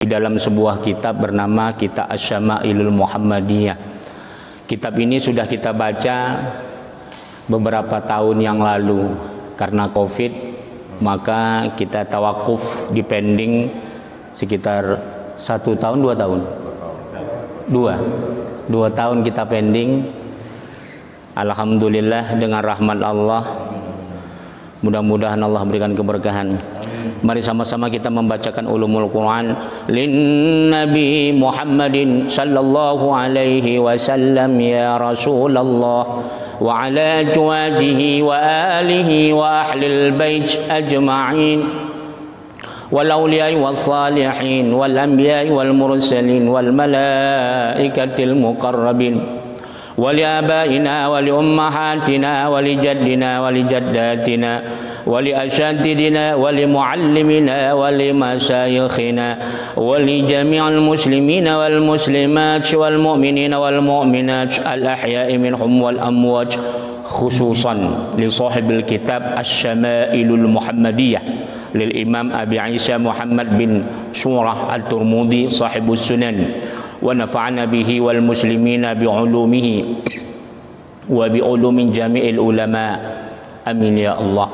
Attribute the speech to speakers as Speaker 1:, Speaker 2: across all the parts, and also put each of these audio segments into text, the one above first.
Speaker 1: di dalam sebuah kitab bernama Kitab Asy-Syama'ilul Muhammadiyah. Kitab ini sudah kita baca beberapa tahun yang lalu. Karena Covid, maka kita tawakuf, dipending sekitar 1 tahun, 2 tahun. 2 tahun kita pending. Alhamdulillah dengan rahmat Allah, mudah-mudahan Allah berikan keberkahan. Mari sama-sama kita membacakan ulumul Quran lin Nabi Muhammadin sallallahu alaihi wasallam ya Rasulullah wa ala azwajihi wa alihi wa ahlil bait ajma'in wal awliya'i was salihin wal anbiya'i wal mursalin wal malaikatil muqarrabin ولآبائنا ولأمهاتنا ولجدنا ولجداتنا ولأساتذتنا ولمعلمنا ولمشايخنا ولجميع المسلمين والمسلمات والمؤمنين والمؤمنات الأحياء منهم والأموات خصوصا لصاحب الكتاب الشمائل المحمدية للإمام أبي عيسى محمد بن سورة الترمذي صاحب السنن ونفعنا به والمسلمين بعلومه وبعلوم جميع العلماء amin ya Allah.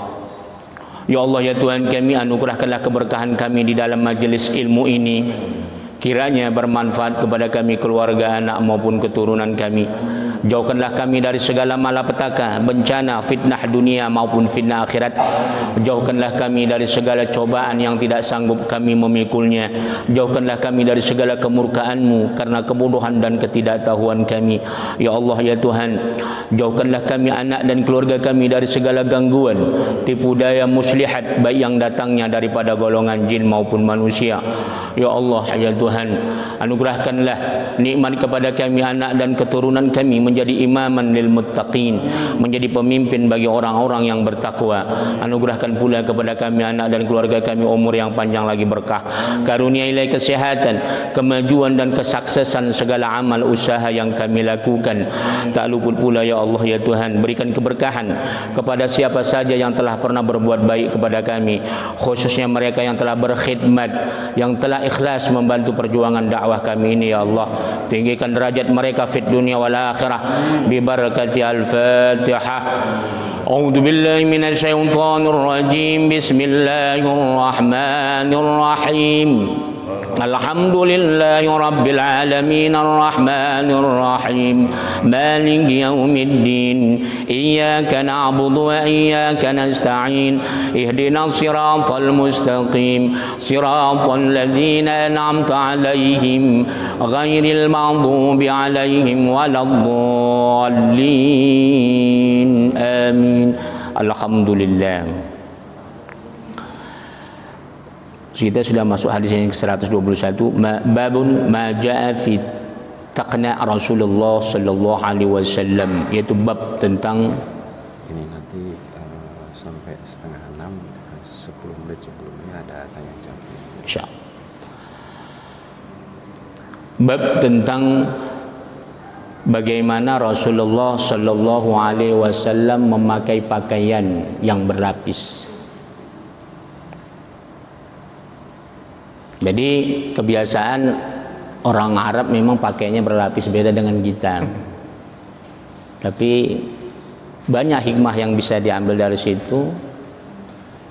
Speaker 1: Ya Allah ya Tuhan kami, anugerahkanlah keberkahan kami di dalam majelis ilmu ini, kiranya bermanfaat kepada kami, keluarga, anak maupun keturunan kami. Jauhkanlah kami dari segala malapetaka, bencana, fitnah dunia maupun fitnah akhirat. Jauhkanlah kami dari segala cobaan yang tidak sanggup kami memikulnya. Jauhkanlah kami dari segala kemurkaan-Mu karena kebodohan dan ketidaktahuan kami. Ya Allah ya Tuhan, jauhkanlah kami, anak dan keluarga kami dari segala gangguan, tipu daya muslihat, baik yang datangnya daripada golongan jin maupun manusia. Ya Allah ya Tuhan, anugerahkanlah nikmat kepada kami, anak dan keturunan kami menjadi imaman lil muttaqin, menjadi pemimpin bagi orang-orang yang bertakwa. Anugerahkan pula kepada kami, anak dan keluarga kami, umur yang panjang lagi berkah. Karuniailah kesehatan, kemajuan dan kesuksesan segala amal usaha yang kami lakukan. Tak luput pula ya Allah ya Tuhan, berikan keberkahan kepada siapa saja yang telah pernah berbuat baik kepada kami, khususnya mereka yang telah berkhidmat, yang telah ikhlas membantu perjuangan dakwah kami ini ya Allah. Tinggikan derajat mereka fid dunia wal akhirah bi barakati al-Fatihah. A'udzu billahi minasy syaithanir rajim. Bismillahirrahmanirrahim. Alhamdulillahi rabbil alamin arrahmanir rahim maliki yaumiddin iyyaka na'budu wa iyyaka nasta'in ihdinas siratal mustaqim siratal ladzina an'amta 'alaihim ghairil maghdubi 'alaihim waladdallin amin. Alhamdulillah. Kita sudah masuk hadis yang ke-121, babun ma jaa fi taqna Rasulullah sallallahu alaihi wasallam, yaitu bab tentang
Speaker 2: ini nanti sampai 5:30, 10 menit sebelumnya ada tanya jawab.
Speaker 1: Insyaallah. Bab tentang bagaimana Rasulullah sallallahu alaihi wasallam memakai pakaian yang berlapis. Jadi kebiasaan orang Arab memang pakainya berlapis, beda dengan kita. Tapi banyak hikmah yang bisa diambil dari situ.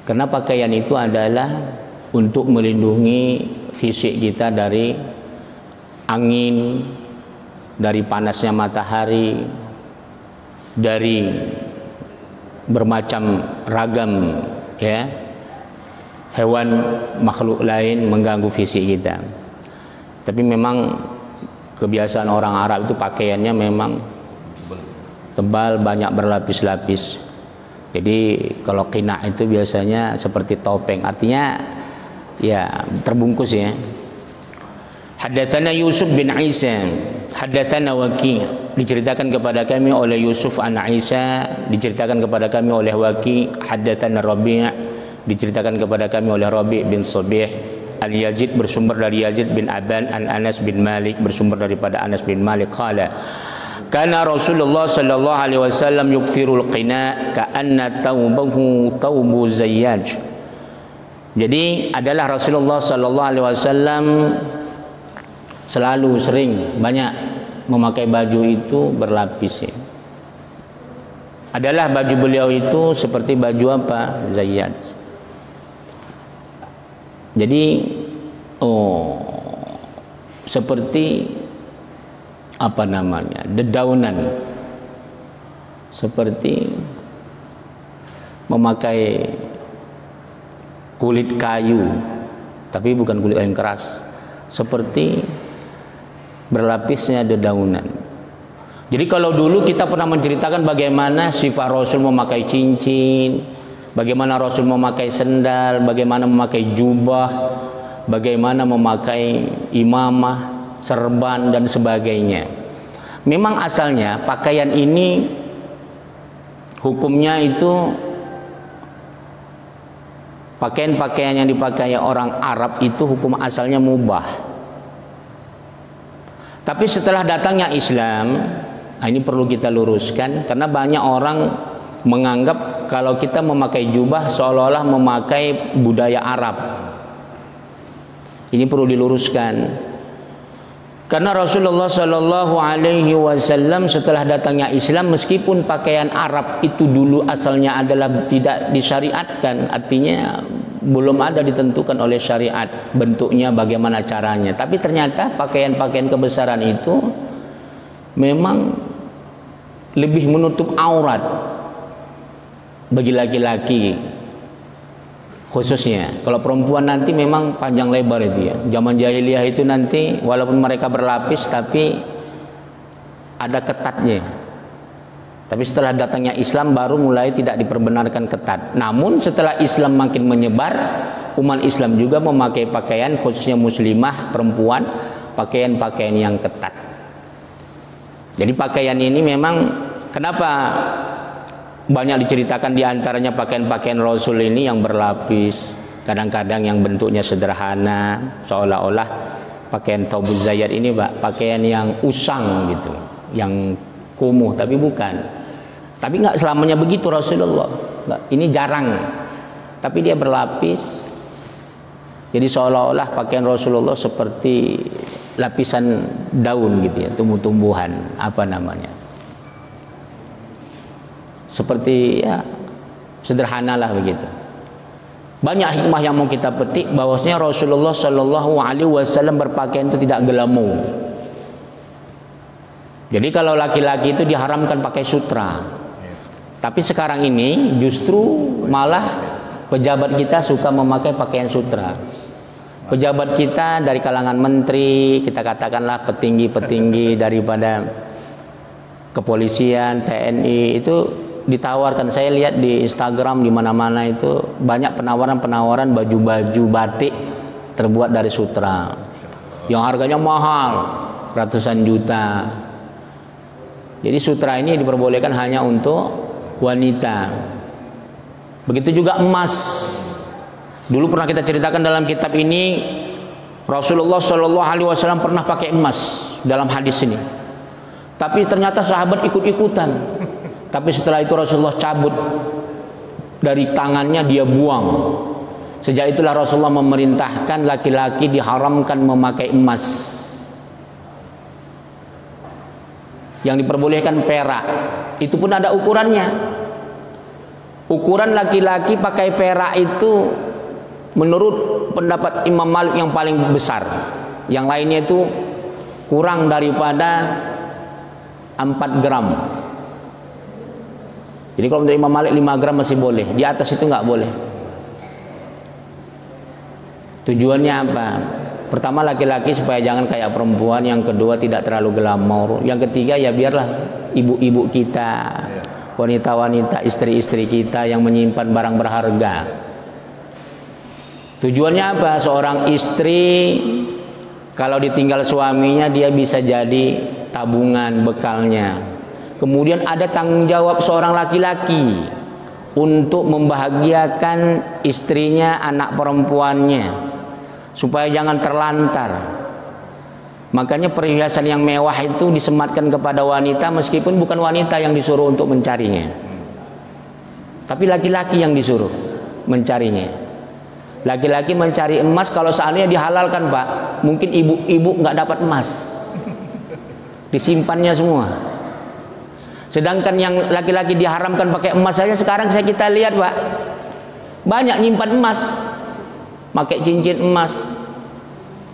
Speaker 1: Karena pakaian itu adalah untuk melindungi fisik kita dari angin, dari panasnya matahari, dari bermacam ragam ya hewan makhluk lain mengganggu fisik kita. Tapi memang kebiasaan orang Arab itu pakaiannya memang tebal, banyak berlapis-lapis. Jadi kalau qina itu biasanya seperti topeng, artinya ya terbungkus ya. Haddatsana Yusuf bin Isa, haddatsana Waki', diceritakan kepada kami oleh Yusuf an Isa, diceritakan kepada kami oleh Waki', haddatsana Rabi', diceritakan kepada kami oleh Rabi' bin Sabih. Al-Yazid bersumber dari Yazid bin Aban, an Anas bin Malik bersumber daripada Anas bin Malik qala kana Rasulullah sallallahu alaihi wasallam yukthirul qina ka'anna thawbahu thawbu zayyaj. Jadi adalah Rasulullah Sallallahu Alaihi Wasallam selalu sering banyak memakai baju itu berlapis ya. Adalah baju beliau itu seperti baju apa? Zayyat. Jadi seperti apa namanya? Dedaunan. Seperti memakai kulit kayu, tapi bukan kulit yang keras. Seperti berlapisnya dedaunan. Jadi kalau dulu kita pernah menceritakan bagaimana sifat Rasul memakai cincin, bagaimana Rasul memakai sendal, bagaimana memakai jubah, bagaimana memakai imamah, serban dan sebagainya. Memang asalnya pakaian ini hukumnya itu pakaian-pakaian yang dipakai orang Arab itu hukum asalnya mubah. Tapi setelah datangnya Islam, ini perlu kita luruskan karena banyak orang menganggap kalau kita memakai jubah seolah-olah memakai budaya Arab. Ini perlu diluruskan. Karena Rasulullah Shallallahu Alaihi Wasallam setelah datangnya Islam, meskipun pakaian Arab itu dulu asalnya adalah tidak disyariatkan, artinya belum ada ditentukan oleh syariat bentuknya bagaimana caranya, tapi ternyata pakaian-pakaian kebesaran itu memang lebih menutup aurat bagi laki-laki khususnya. Kalau perempuan nanti memang panjang lebar itu ya. Zaman jahiliyah itu nanti walaupun mereka berlapis tapi ada ketatnya. Tapi setelah datangnya Islam baru mulai tidak diperbenarkan ketat. Namun setelah Islam makin menyebar, umat Islam juga memakai pakaian khususnya muslimah perempuan pakaian-pakaian yang ketat. Jadi pakaian ini memang kenapa banyak diceritakan diantaranya pakaian-pakaian Rasul ini yang berlapis, kadang-kadang yang bentuknya sederhana, seolah-olah pakaian Thawbuz Zayyat ini pakaian yang usang gitu, yang kumuh, tapi bukan. Tapi nggak selamanya begitu Rasulullah. Nggak, ini jarang. Tapi dia berlapis. Jadi seolah-olah pakaian Rasulullah seperti lapisan daun gitu ya, tumbuh-tumbuhan, apa namanya? Seperti ya sederhanalah begitu. Banyak hikmah yang mau kita petik bahwasanya Rasulullah Shallallahu Alaihi Wasallam berpakaian itu tidak gelamu. Jadi kalau laki-laki itu diharamkan pakai sutra. Tapi sekarang ini justru malah pejabat kita suka memakai pakaian sutra. Pejabat kita dari kalangan menteri, kita katakanlah petinggi-petinggi daripada kepolisian, TNI itu ditawarkan. Saya lihat di Instagram di mana-mana itu banyak penawaran-penawaran baju-baju batik terbuat dari sutra yang harganya mahal, ratusan juta. Jadi sutra ini diperbolehkan hanya untuk wanita. Begitu juga emas. Dulu pernah kita ceritakan dalam kitab ini, Rasulullah Shallallahu Alaihi Wasallam pernah pakai emas dalam hadis ini. Tapi ternyata sahabat ikut-ikutan. Tapi setelah itu Rasulullah cabut dari tangannya, dia buang. Sejak itulah Rasulullah memerintahkan laki-laki diharamkan memakai emas. Yang diperbolehkan perak. Itu pun ada ukurannya. Ukuran laki-laki pakai perak itu menurut pendapat Imam Malik yang paling besar. Yang lainnya itu kurang daripada 4 gram. Jadi kalau menurut Imam Malik 5 gram masih boleh, di atas itu nggak boleh. Tujuannya apa? Pertama laki-laki supaya jangan kayak perempuan, yang kedua tidak terlalu glamor, yang ketiga ya biarlah ibu-ibu kita, wanita-wanita, istri-istri kita yang menyimpan barang berharga. Tujuannya apa? Seorang istri kalau ditinggal suaminya dia bisa jadi tabungan bekalnya. Kemudian ada tanggung jawab seorang laki-laki untuk membahagiakan istrinya, anak perempuannya, supaya jangan terlantar. Makanya perhiasan yang mewah itu disematkan kepada wanita, meskipun bukan wanita yang disuruh untuk mencarinya, tapi laki-laki yang disuruh mencarinya. Laki-laki mencari emas, kalau seandainya dihalalkan Pak, mungkin ibu-ibu nggak dapat emas, disimpannya semua. Sedangkan yang laki-laki diharamkan pakai emas saja sekarang kita lihat Pak, banyak nyimpan emas, pakai cincin emas.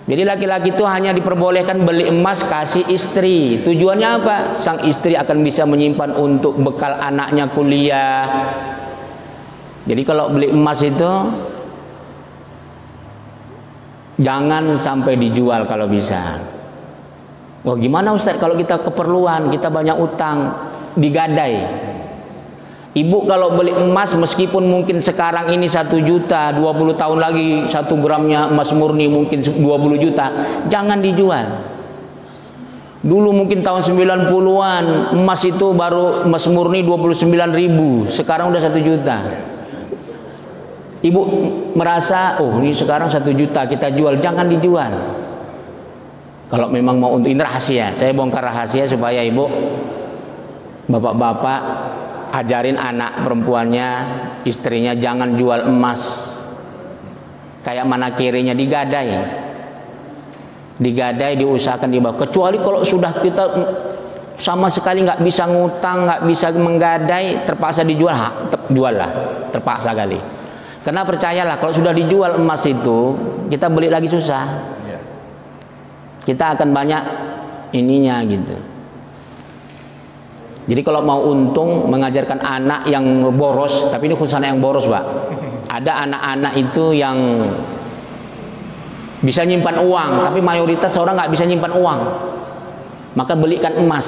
Speaker 1: Jadi laki-laki itu hanya diperbolehkan beli emas kasih istri. Tujuannya apa? Sang istri akan bisa menyimpan untuk bekal anaknya kuliah. Jadi kalau beli emas itu jangan sampai dijual kalau bisa. Wah, gimana Ustaz kalau kita keperluan, kita banyak utang, digadai. Ibu kalau beli emas meskipun mungkin sekarang ini 1 juta, 20 tahun lagi 1 gramnya emas murni mungkin 20 juta, jangan dijual. Dulu mungkin tahun 90-an emas itu baru emas murni 29.000, sekarang udah 1 juta. Ibu merasa, oh ini sekarang 1 juta kita jual, jangan dijual. Kalau memang mau untuk ini rahasia, saya bongkar rahasia supaya ibu, bapak-bapak ajarin anak perempuannya, istrinya jangan jual emas. Kayak mana kirinya, digadai, diusahakan dibawa. Kecuali kalau sudah kita sama sekali nggak bisa ngutang, nggak bisa menggadai, terpaksa dijual, jual lah, terpaksa kali. Karena percayalah kalau sudah dijual emas itu, kita beli lagi susah. Kita akan banyak ininya gitu. Jadi kalau mau untung mengajarkan anak yang boros, tapi ini khusus anak yang boros Pak. Ada anak-anak itu yang bisa nyimpan uang, tapi mayoritas orang nggak bisa nyimpan uang. Maka belikan emas.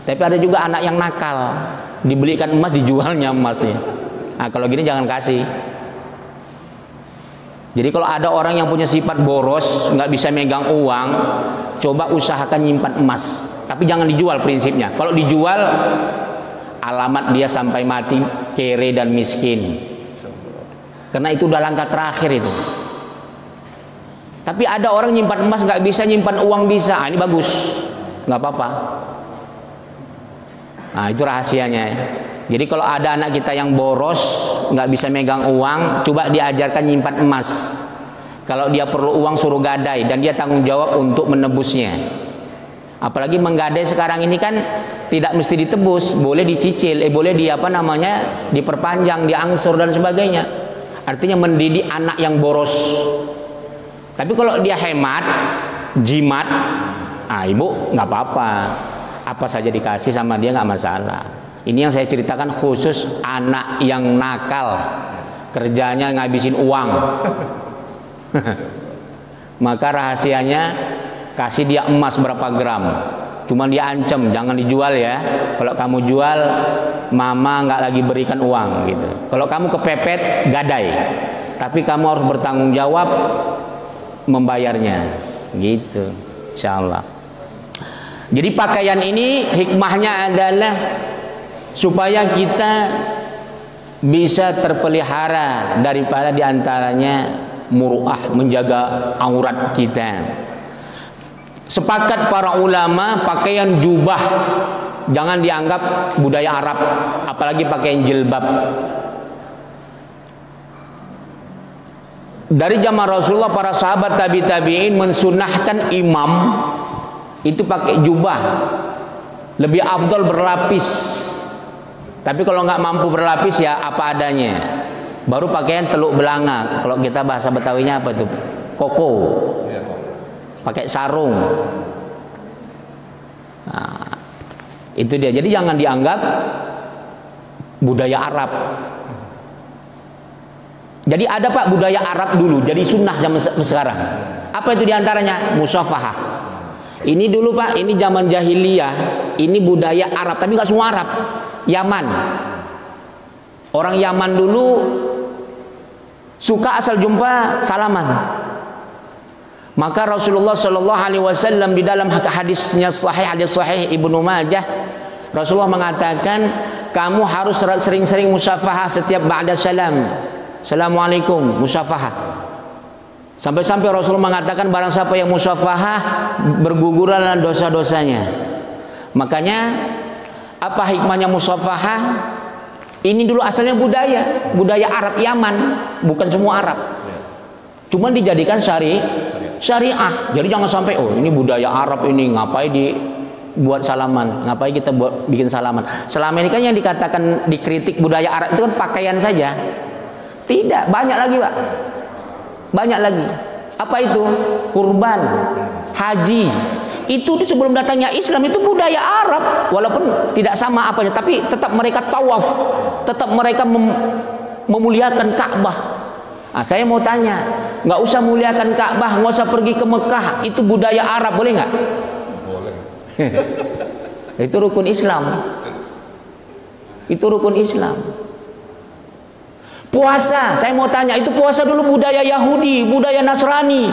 Speaker 1: Tapi ada juga anak yang nakal, dibelikan emas, dijualnya emasnya. Nah kalau gini jangan kasih. Jadi kalau ada orang yang punya sifat boros, nggak bisa megang uang, coba usahakan nyimpan emas. Tapi jangan dijual prinsipnya. Kalau dijual, alamat dia sampai mati kere dan miskin. Karena itu udah langkah terakhir itu. Tapi ada orang nyimpan emas nggak bisa, nyimpan uang bisa. Ah, ini bagus, nggak apa-apa. Nah itu rahasianya. Jadi kalau ada anak kita yang boros, nggak bisa megang uang, coba diajarkan nyimpan emas. Kalau dia perlu uang suruh gadai dan dia tanggung jawab untuk menebusnya. Apalagi menggadai sekarang ini kan tidak mesti ditebus, boleh dicicil, boleh diperpanjang, diangsur dan sebagainya. Artinya mendidik anak yang boros. Tapi kalau dia hemat, jimat, ibu nggak apa-apa, apa saja dikasih sama dia nggak masalah. Ini yang saya ceritakan khusus anak yang nakal, kerjanya ngabisin uang. Maka rahasianya kasih dia emas berapa gram. Cuma dia ancam jangan dijual ya. Kalau kamu jual, mama nggak lagi berikan uang gitu. Kalau kamu kepepet, gadai. Tapi kamu harus bertanggung jawab membayarnya. Gitu, insyaallah. Jadi pakaian ini hikmahnya adalah supaya kita bisa terpelihara daripada diantaranya muruah, menjaga aurat kita. Sepakat para ulama pakaian jubah jangan dianggap budaya Arab, apalagi pakaian jilbab. Dari zaman Rasulullah, para sahabat tabi'in mensunahkan imam itu pakai jubah, lebih afdal berlapis. Tapi kalau nggak mampu berlapis ya apa adanya. Baru pakaian teluk belanga. Kalau kita bahasa Betawinya apa itu? Koko. Pakai sarung. Nah, itu dia. Jadi jangan dianggap budaya Arab. Jadi ada Pak budaya Arab dulu. Jadi sunnah zaman sekarang. Apa itu diantaranya? Musafahah. Ini dulu Pak. Ini zaman jahiliyah. Ini budaya Arab. Tapi nggak semua Arab. Yaman. Orang Yaman dulu suka asal jumpa salaman. Maka Rasulullah Shallallahu Alaihi Wasallam di dalam hadis sahih Ibnu Majah, Rasulullah mengatakan kamu harus sering-sering musafahah setiap ba'da salam. Assalamualaikum, musafahah. Sampai-sampai Rasulullah mengatakan barang siapa yang musafahah bergugurlah dosa-dosanya. Makanya apa hikmahnya musafahah? Ini dulu asalnya budaya Arab Yaman, bukan semua Arab. Cuman dijadikan syariah. Jadi jangan sampai oh ini budaya Arab ini ngapain buat salaman, ngapain kita bikin salaman. Selama ini kan yang dikatakan dikritik budaya Arab itu kan pakaian saja. Tidak, banyak lagi Pak. Banyak lagi. Apa itu? Kurban, haji. Itu sebelum datangnya Islam itu budaya Arab, walaupun tidak sama apanya, tapi tetap mereka tawaf, tetap mereka memuliakan Ka'bah. Nah, saya mau tanya, nggak usah muliakan Ka'bah, nggak usah pergi ke Mekah, itu budaya Arab, boleh nggak?
Speaker 2: Boleh.
Speaker 1: Itu rukun Islam. Itu rukun Islam. Puasa, saya mau tanya, itu puasa dulu budaya Yahudi, budaya Nasrani,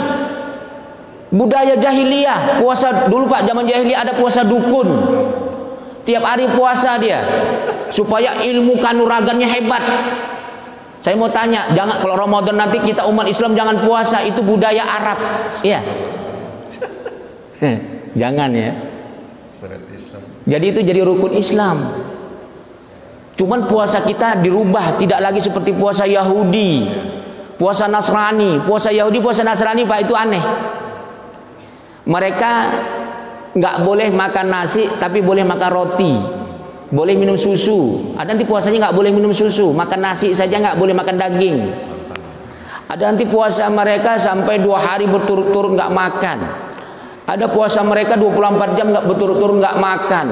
Speaker 1: budaya jahiliyah. Puasa dulu Pak, zaman jahiliyah ada puasa dukun. Tiap hari puasa dia supaya ilmu kanuragannya hebat. Saya mau tanya, jangan kalau Ramadan nanti kita umat Islam jangan puasa, itu budaya Arab. Iya. Jangan ya. Jadi itu jadi rukun Islam. Cuman puasa kita dirubah, tidak lagi seperti puasa Yahudi, puasa Nasrani. Puasa Yahudi, puasa Nasrani Pak, itu aneh. Mereka nggak boleh makan nasi, tapi boleh makan roti, boleh minum susu. Ada nanti puasanya nggak boleh minum susu, makan nasi saja, nggak boleh makan daging. Ada nanti puasa mereka sampai 2 hari berturut-turut nggak makan. Ada puasa mereka 24 jam nggak berturut-turut nggak makan.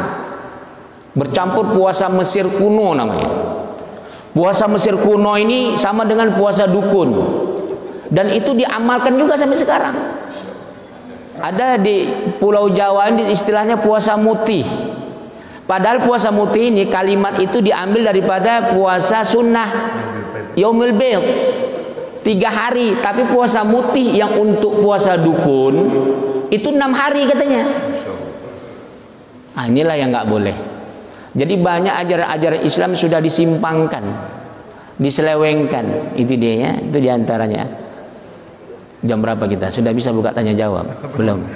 Speaker 1: Bercampur puasa Mesir kuno namanya. Puasa Mesir kuno ini sama dengan puasa dukun, dan itu diamalkan juga sampai sekarang. Ada di Pulau Jawa ini istilahnya puasa mutih. Padahal puasa mutih ini kalimat itu diambil daripada puasa sunnah Yaumil Bid, 3 hari. Tapi puasa mutih yang untuk puasa dukun itu 6 hari katanya. Inilah yang nggak boleh. Jadi banyak ajaran-ajaran Islam sudah disimpangkan, diselewengkan. Itu dia ya, itu diantaranya. Jam berapa kita? Sudah bisa buka tanya jawab? Belum.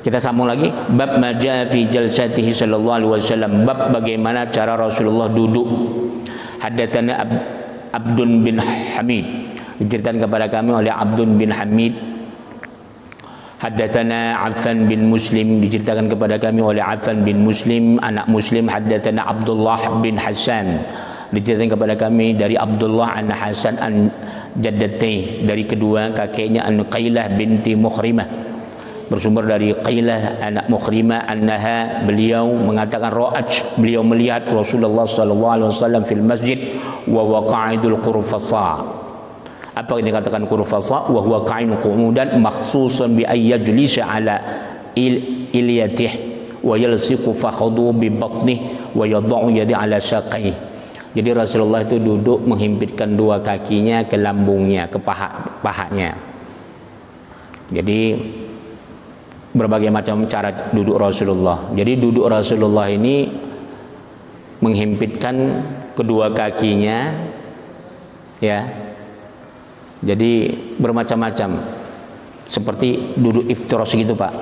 Speaker 1: Kita sambung lagi. Bab maja fi jalsatihi sallallahu alaihi wasallam. Bab bagaimana cara Rasulullah duduk. Haddatsana Abdun bin Hamid. Diceritakan kepada kami oleh Abdun bin Hamid. Haddatsana Affan bin Muslim, diceritakan kepada kami oleh Affan bin Muslim, anak Muslim. Haddatsana Abdullah bin Hasan, diceritakan kepada kami dari Abdullah an Hasan an jaddati, dari kedua kakeknya an Qailah binti Mukhrimah, bersumber dari Qailah anak Mukhrimah, annaha, beliau mengatakan ra'at, beliau melihat Rasulullah sallallahu alaihi wasallam fil masjid wa huwa qa'idul qurfasa. Apa yang dikatakan qurfasa? Wa huwa qa'inu qu'udan makhsusan bi ay yajlisa ala ilyatih wa yalsiqu fakhadu bi batnih wa yad'u yadi ala saqai. Jadi Rasulullah itu duduk menghimpitkan 2 kakinya ke lambungnya, ke pahanya. Jadi berbagai macam cara duduk Rasulullah. Jadi duduk Rasulullah ini menghimpitkan kedua kakinya, ya. Jadi bermacam-macam, seperti duduk iftiros gitu Pak.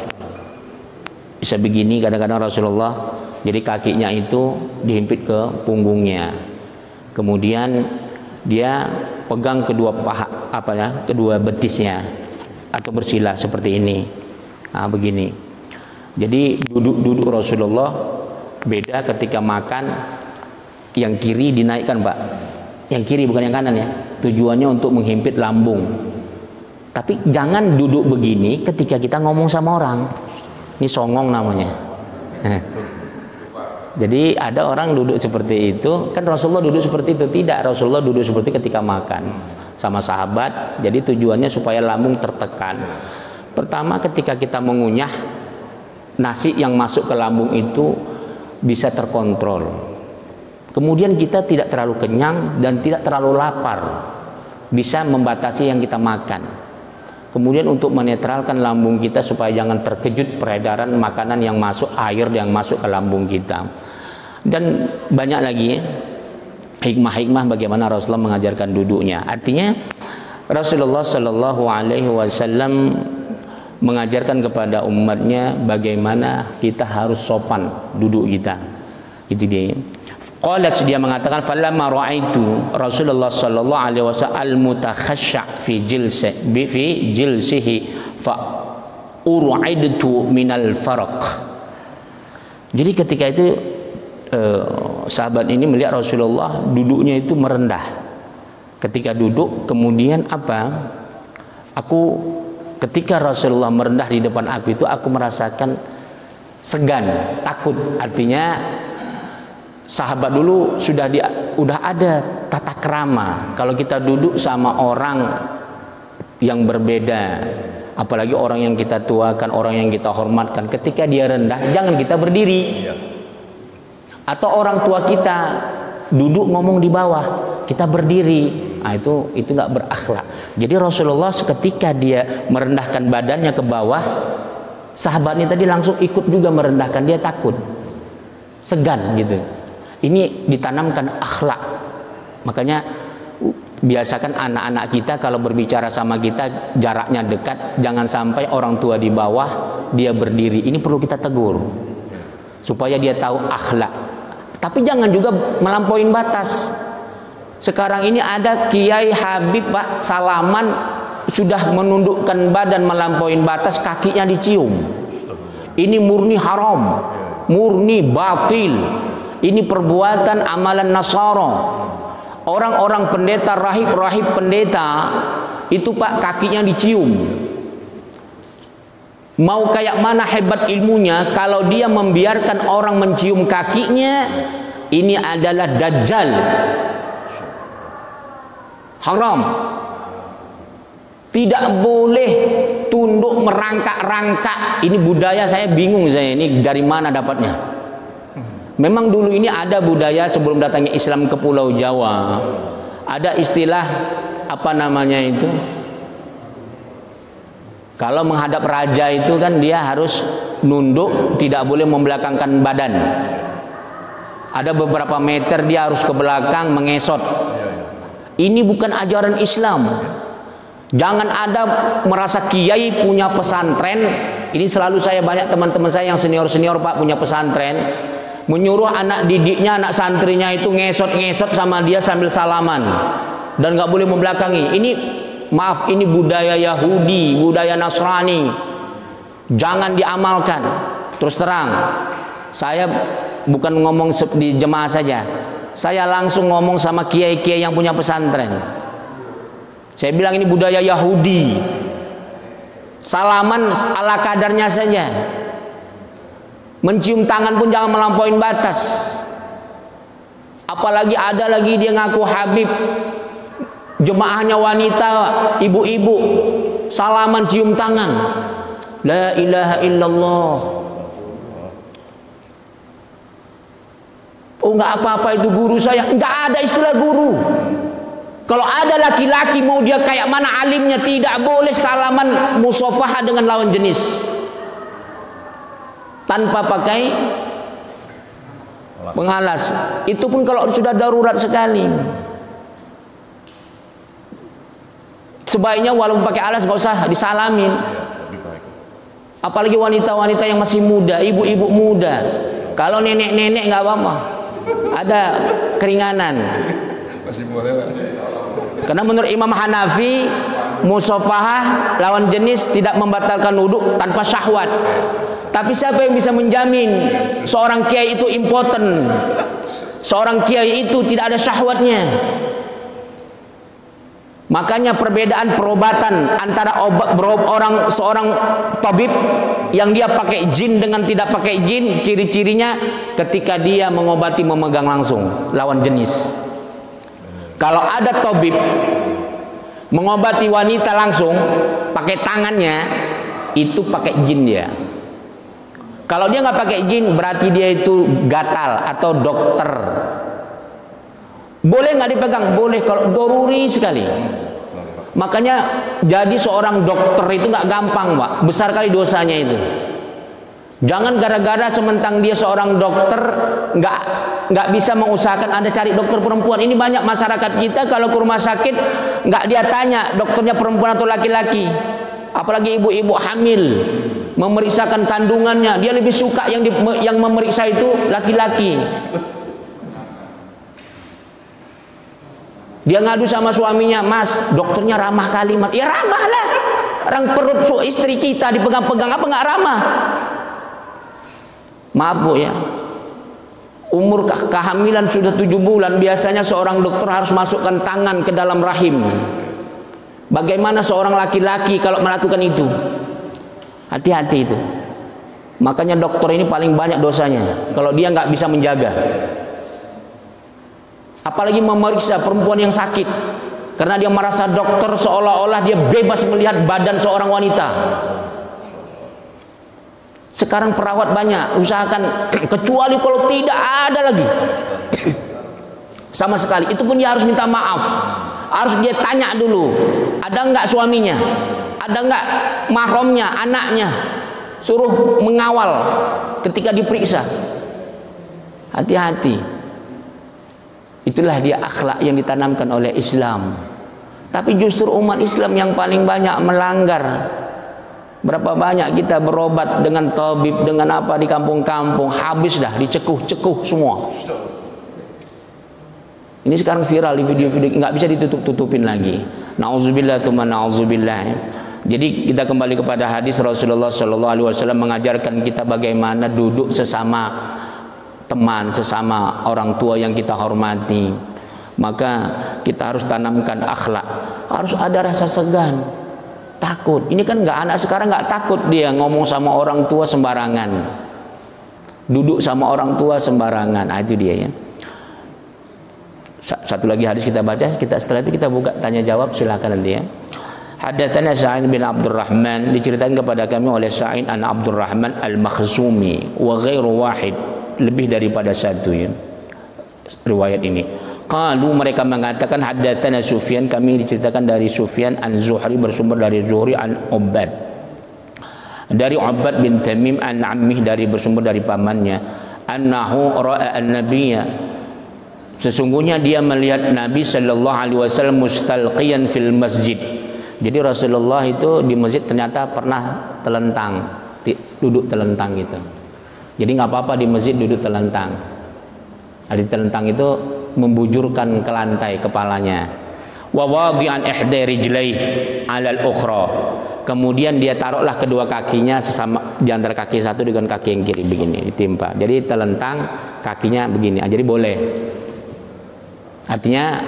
Speaker 1: Bisa begini kadang-kadang Rasulullah. Jadi kakinya itu dihimpit ke punggungnya. Kemudian dia pegang kedua kedua betisnya atau bersila seperti ini. Nah, begini. Jadi duduk Rasulullah beda ketika makan. Yang kiri dinaikkan Pak. Yang kiri bukan yang kanan ya. Tujuannya untuk menghimpit lambung. Tapi jangan duduk begini ketika kita ngomong sama orang. Ini songong namanya. Jadi ada orang duduk seperti itu. Kan Rasulullah duduk seperti itu. Tidak, Rasulullah duduk seperti ketika makan sama sahabat. Jadi tujuannya supaya lambung tertekan. Pertama, ketika kita mengunyah, nasi yang masuk ke lambung itu bisa terkontrol. Kemudian kita tidak terlalu kenyang dan tidak terlalu lapar, bisa membatasi yang kita makan. Kemudian untuk menetralkan lambung kita supaya jangan terkejut peredaran makanan yang masuk, air yang masuk ke lambung kita. Dan banyak lagi hikmah-hikmah bagaimana Rasulullah mengajarkan duduknya. Artinya Rasulullah Shallallahu Alaihi Wasallam mengajarkan kepada umatnya bagaimana kita harus sopan duduk kita. Itu dia. Qalat, dia mengatakan, falamma ra'aitu Rasulullah sallallahu alaihi wasallam al-mutakhashsha fi jilsihi fa ur'idtu minal faraq. Jadi ketika itu sahabat ini melihat Rasulullah duduknya itu merendah. Ketika duduk, kemudian apa? Ketika Rasulullah merendah di depan aku itu, aku merasakan segan, takut. Artinya sahabat dulu udah ada tata krama. Kalau kita duduk sama orang yang berbeda, apalagi orang yang kita tuakan, orang yang kita hormatkan, ketika dia rendah, jangan kita berdiri. Atau orang tua kita duduk ngomong di bawah, kita berdiri. Nah, itu nggak berakhlak. Jadi Rasulullah ketika dia merendahkan badannya ke bawah, sahabatnya tadi langsung ikut juga merendahkan, dia takut, segan gitu. Ini ditanamkan akhlak. Makanya biasakan anak-anak kita kalau berbicara sama kita jaraknya dekat, jangan sampai orang tua di bawah dia berdiri. Ini perlu kita tegur supaya dia tahu akhlak. Tapi jangan juga melampaui batas. Sekarang ini ada Kiai Habib Pak salaman sudah menundukkan badan melampaui batas, kakinya dicium. Ini murni haram, murni batil. Ini perbuatan amalan Nasara. Orang-orang pendeta, rahib-rahib pendeta itu Pak kakinya dicium. Mau kayak mana hebat ilmunya, kalau dia membiarkan orang mencium kakinya, ini adalah dajjal. Haram. Tidak boleh tunduk merangkak-rangkak. Ini budaya saya bingung saya, ini dari mana dapatnya? Memang dulu ini ada budaya sebelum datangnya Islam ke Pulau Jawa. Ada istilah apa namanya itu? Kalau menghadap raja itu kan dia harus nunduk, tidak boleh membelakangkan badan. Ada beberapa meter dia harus ke belakang mengesot. Ini bukan ajaran Islam. Jangan ada merasa kiai punya pesantren. Ini selalu saya banyak teman-teman saya yang senior-senior Pak punya pesantren, menyuruh anak didiknya, anak santrinya itu ngesot-ngesot sama dia sambil salaman dan nggak boleh membelakangi. Ini maaf, ini budaya Yahudi, budaya Nasrani. Jangan diamalkan. Terus terang, saya bukan ngomong di jemaah saja, saya langsung ngomong sama kiai-kiai yang punya pesantren. Saya bilang ini budaya Yahudi. Salaman ala kadarnya saja. Mencium tangan pun jangan melampaui batas. Apalagi ada lagi dia ngaku Habib, jemaahnya wanita, ibu-ibu, salaman cium tangan. La ilaha illallah. Oh nggak apa-apa itu guru saya. Nggak ada istilah guru. Kalau ada laki-laki mau dia kayak mana alimnya, tidak boleh salaman musafahah dengan lawan jenis tanpa pakai pengalas. Itu pun kalau sudah darurat sekali. Sebaiknya walaupun pakai alas nggak usah disalamin. Apalagi wanita-wanita yang masih muda, ibu-ibu muda. Kalau nenek-nenek nggak apa-apa, ada keringanan. Masih boleh lah. Karena menurut Imam Hanafi, musafahah lawan jenis tidak membatalkan wudhu tanpa syahwat. Tapi siapa yang bisa menjamin seorang kiai itu impoten, seorang kiai itu tidak ada syahwatnya? Makanya perbedaan perobatan antara seorang tabib yang dia pakai jin dengan tidak pakai jin, ciri-cirinya ketika dia mengobati memegang langsung lawan jenis. Kalau ada tabib mengobati wanita langsung pakai tangannya, itu pakai jin dia. Kalau dia nggak pakai jin, berarti dia itu gatal atau dokter. Boleh nggak dipegang? Boleh kalau doruri sekali. Makanya jadi seorang dokter itu nggak gampang, Pak. Besar kali dosanya itu. Jangan gara-gara sementang dia seorang dokter nggak bisa mengusahakan Anda cari dokter perempuan. Ini banyak masyarakat kita kalau ke rumah sakit nggak dia tanya dokternya perempuan atau laki-laki. Apalagi ibu-ibu hamil memeriksakan kandungannya, dia lebih suka yang memeriksa itu laki-laki. Dia ngadu sama suaminya, "Mas, dokternya ramah kali, Mas." Ya ramah lah. Orang perut istri kita dipegang-pegang, apa nggak ramah? Maaf Bu ya, umur kehamilan sudah 7 bulan, biasanya seorang dokter harus masukkan tangan ke dalam rahim. Bagaimana seorang laki-laki kalau melakukan itu? Hati-hati itu. Makanya dokter ini paling banyak dosanya kalau dia nggak bisa menjaga. Apalagi memeriksa perempuan yang sakit, karena dia merasa dokter seolah-olah dia bebas melihat badan seorang wanita. Sekarang perawat banyak, usahakan kecuali kalau tidak ada lagi sama sekali, itu pun dia harus minta maaf, harus dia tanya dulu, ada nggak suaminya, ada nggak mahramnya, anaknya, suruh mengawal ketika diperiksa. Hati-hati. Itulah dia akhlak yang ditanamkan oleh Islam. Tapi justru umat Islam yang paling banyak melanggar. Berapa banyak kita berobat dengan tabib, dengan apa di kampung-kampung, habis dah, dicekuh-cekuh semua. Ini sekarang viral di video-video, nggak bisa ditutup-tutupin lagi. Nauzubillah tsumma nauzubillah. Jadi kita kembali kepada hadis Rasulullah SAW mengajarkan kita bagaimana duduk sesama teman, sesama orang tua yang kita hormati. Maka kita harus tanamkan akhlak, harus ada rasa segan, takut. Ini kan nggak, anak sekarang nggak takut dia ngomong sama orang tua sembarangan, duduk sama orang tua sembarangan. Itu dia ya. Satu lagi hadis kita baca, setelah itu kita buka tanya jawab, silakan nanti ya. Hadatsana Sa'id bin Abdurrahman, diceritakan kepada kami oleh Sa'id an Abdurrahman al-Makhzumi wa ghairu wahid, lebih daripada satu ya riwayat ini. Qalu, mereka mengatakan hadatsana Sufyan, kami diceritakan dari Sufyan an Zuhri, bersumber dari Zuhri an Ubbad, dari Ubbad bin Tamim an ammih, dari bersumber dari pamannya, annahu ra'a an-nabiyya, sesungguhnya dia melihat Nabi sallallahu alaihi wasallam mustalqiyan fil masjid. Jadi Rasulullah itu di masjid ternyata pernah telentang, duduk telentang gitu. Jadi nggak apa-apa di masjid duduk telentang. Di telentang itu membujurkan ke lantai kepalanya. Wa wadi'an ihda rijlaihi 'ala al-ukhra. Kemudian dia taruhlah kedua kakinya sesama di antara kaki satu dengan kaki yang kiri begini, ditimpa. Jadi telentang, kakinya begini. Jadi boleh. Artinya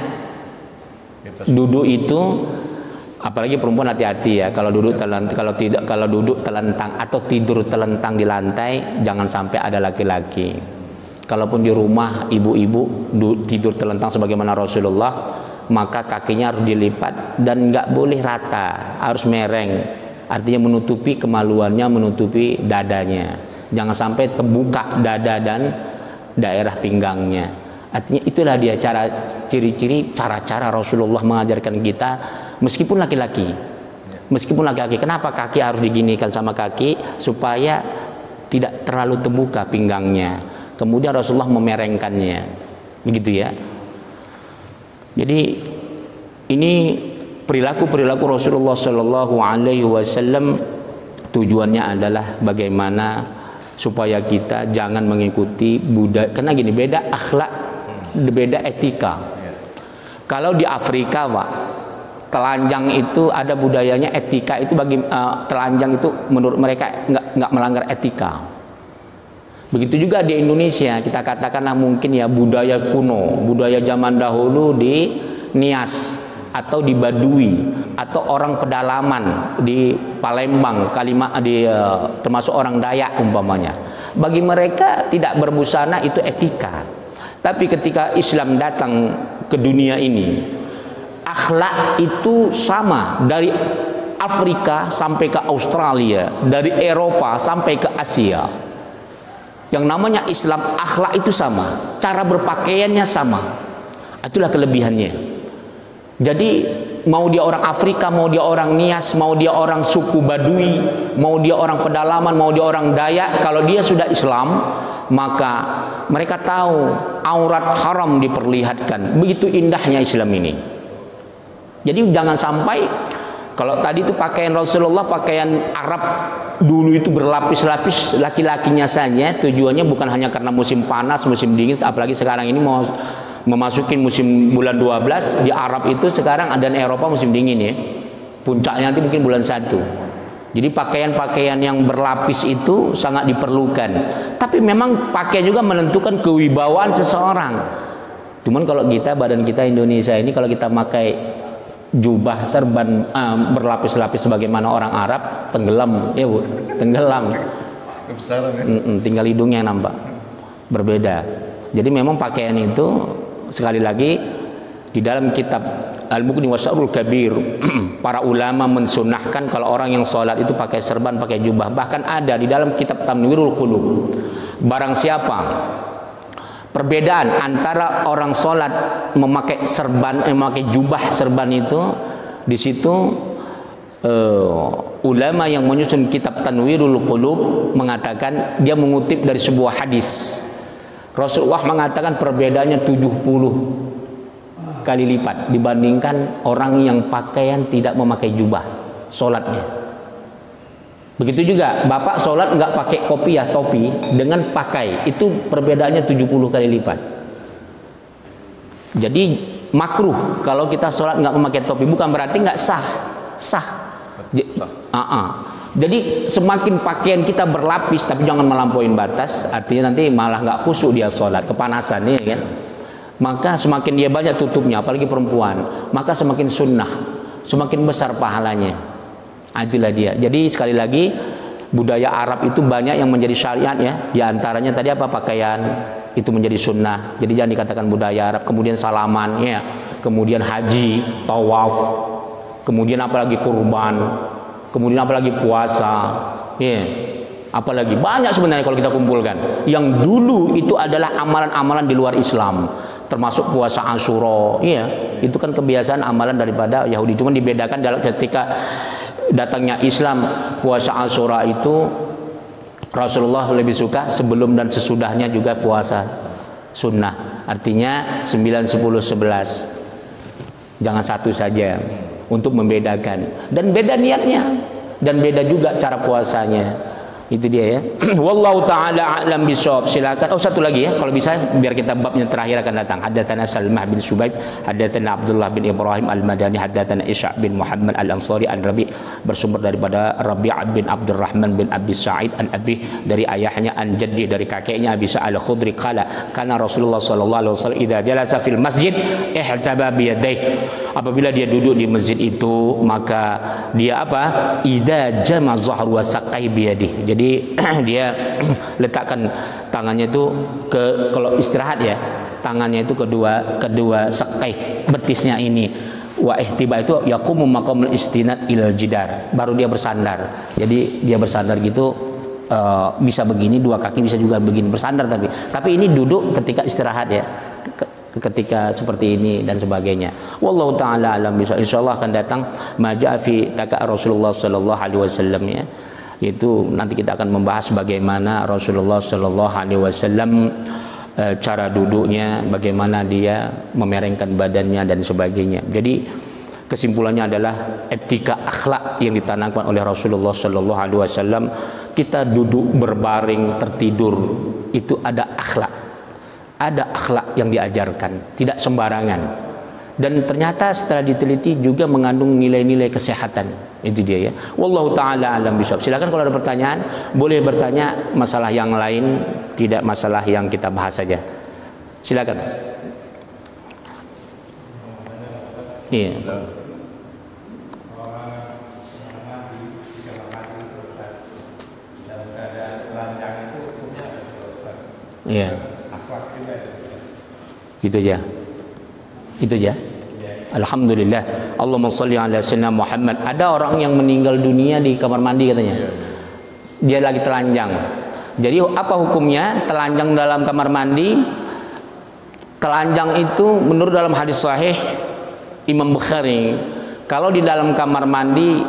Speaker 1: duduk itu, apalagi perempuan hati-hati ya, kalau duduk kalau duduk telentang atau tidur telentang di lantai, jangan sampai ada laki-laki. Kalaupun di rumah ibu-ibu tidur telentang sebagaimana Rasulullah, maka kakinya harus dilipat dan nggak boleh rata, harus mereng. Artinya menutupi kemaluannya, menutupi dadanya. Jangan sampai terbuka dada dan daerah pinggangnya. Artinya itulah dia ciri-ciri cara-cara Rasulullah mengajarkan kita, meskipun laki-laki. Meskipun laki-laki, kenapa kaki harus diginikan sama kaki? Supaya tidak terlalu terbuka pinggangnya. Kemudian Rasulullah memerengkannya. Begitu ya. Jadi ini perilaku Rasulullah Shallallahu Alaihi Wasallam, tujuannya adalah bagaimana supaya kita jangan mengikuti budaya, karena gini, beda akhlak, beda etika. Kalau di Afrika, Pak, telanjang itu ada budayanya, etika itu bagi telanjang itu menurut mereka nggak melanggar etika. Begitu juga di Indonesia, kita katakanlah mungkin ya budaya kuno, budaya zaman dahulu di Nias atau di Baduy atau orang pedalaman di Palembang, termasuk orang Dayak umpamanya. Bagi mereka tidak berbusana itu etika. Tapi ketika Islam datang ke dunia ini, akhlak itu sama dari Afrika sampai ke Australia, dari Eropa sampai ke Asia. Yang namanya Islam, akhlak itu sama, cara berpakaiannya sama. Itulah kelebihannya. Jadi mau dia orang Afrika, mau dia orang Nias, mau dia orang suku Baduy, mau dia orang pedalaman, mau dia orang Dayak, kalau dia sudah Islam, maka mereka tahu aurat haram diperlihatkan. Begitu indahnya Islam ini. Jadi jangan sampai, kalau tadi itu pakaian Rasulullah, pakaian Arab dulu itu berlapis-lapis, laki-lakinya saja, tujuannya bukan hanya karena musim panas, musim dingin, apalagi sekarang ini memasuki musim bulan 12 di Arab itu sekarang, dan Eropa musim dingin ya. Puncaknya nanti mungkin bulan 1. Jadi pakaian-pakaian yang berlapis itu sangat diperlukan. Tapi memang pakaian juga menentukan kewibawaan seseorang. Cuman kalau kita, badan kita Indonesia ini, kalau kita pakai jubah serban berlapis-lapis sebagaimana orang Arab, tenggelam ya Bu, tenggelam.
Speaker 2: Kebesaran ya?
Speaker 1: Tinggal hidungnya yang nampak. Berbeda. Jadi memang pakaian itu, sekali lagi, di dalam kitab Al-Mughni wa Syarhul Kabir para ulama mensunahkan kalau orang yang sholat itu pakai serban, pakai jubah. Bahkan ada di dalam kitab Tanwirul Qulub, barang siapa perbedaan antara orang sholat memakai serban, memakai jubah serban itu, di situ ulama yang menyusun kitab Tanwirul Qulub mengatakan, dia mengutip dari sebuah hadis. Rasulullah mengatakan perbedaannya 70 kali lipat dibandingkan orang yang pakaian tidak memakai jubah sholatnya. Begitu juga bapak sholat nggak pakai kopiah, topi, dengan pakai, itu perbedaannya 70 kali lipat. Jadi makruh kalau kita sholat nggak memakai topi, bukan berarti nggak sah. Jadi semakin pakaian kita berlapis tapi jangan melampaui batas, artinya nanti malah nggak khusyuk dia sholat, kepanasan ya kan. Maka semakin dia banyak tutupnya, apalagi perempuan, maka semakin sunnah, semakin besar pahalanya. Itulah dia. Jadi sekali lagi, budaya Arab itu banyak yang menjadi syariat ya. Di antaranya tadi apa, pakaian itu menjadi sunnah. Jadi jangan dikatakan budaya Arab. Kemudian salaman ya, kemudian haji, tawaf, kemudian apalagi kurban, kemudian apalagi puasa, ya, apalagi banyak sebenarnya kalau kita kumpulkan. Yang dulu itu adalah amalan-amalan di luar Islam, termasuk puasa Asyura, ya, itu kan kebiasaan amalan daripada Yahudi. Cuma dibedakan dalam ketika datangnya Islam, puasa Asyura itu Rasulullah lebih suka sebelum dan sesudahnya juga puasa sunnah. Artinya 9, 10, 11. Jangan satu saja, untuk membedakan. Dan beda niatnya, dan beda juga cara puasanya. Itu dia ya. Wallahu taala a'lam bishawab. Silakan. Oh, satu lagi ya, kalau bisa biar kita babnya terakhir akan datang. Haddatsana Salmah bin Subaib, haddatsana Abdullah bin Ibrahim Al-Madani, haddatsana Isya' bin Muhammad Al-Ansari an Rabi', bersumber daripada Rabi' bin Abdurrahman bin Abi Sa'id an Abi, dari ayahnya, an jaddi, dari kakeknya Abi Sa'al Khudri, qala kana Rasulullah sallallahu alaihi wasallam idza jalasa fil masjid ihtaba bi yadayhi. Apabila dia duduk di masjid itu, maka dia apa? Idza jama zahru wa saqai bi yadihi. Jadi dia letakkan tangannya itu kalau istirahat ya, tangannya itu kedua sakai, betisnya ini. Wa ihtiba itu yaqumu maqamul istinad ilal jidar, baru dia bersandar. Jadi dia bersandar gitu, bisa begini, dua kaki bisa juga begini bersandar, tapi ini duduk ketika istirahat ya, ketika seperti ini dan sebagainya. Wallahu taala alam bisa. Insyaallah akan datang maja fi taka Rasulullah sallallahu alaihi wasallam ya. Itu nanti kita akan membahas bagaimana Rasulullah sallallahu alaihi wasallam, cara duduknya, bagaimana dia memerengkan badannya dan sebagainya. Jadi kesimpulannya adalah etika akhlak yang ditanamkan oleh Rasulullah sallallahu alaihi wasallam. Kita duduk berbaring, tertidur, itu ada akhlak. Ada akhlak yang diajarkan, tidak sembarangan. Dan ternyata setelah diteliti juga mengandung nilai-nilai kesehatan. Itu dia ya. Wallahu taala alam bishawab. Silakan kalau ada pertanyaan, boleh bertanya masalah yang lain, tidak masalah yang kita bahas saja. Silakan. Iya. Iya. Itu aja. Itu aja. Alhamdulillah. Allahumma shalli ala sayyidina Muhammad. Ada orang yang meninggal dunia di kamar mandi katanya. Dia lagi telanjang. Jadi apa hukumnya telanjang dalam kamar mandi? Telanjang itu menurut dalam hadis sahih Imam Bukhari, kalau di dalam kamar mandi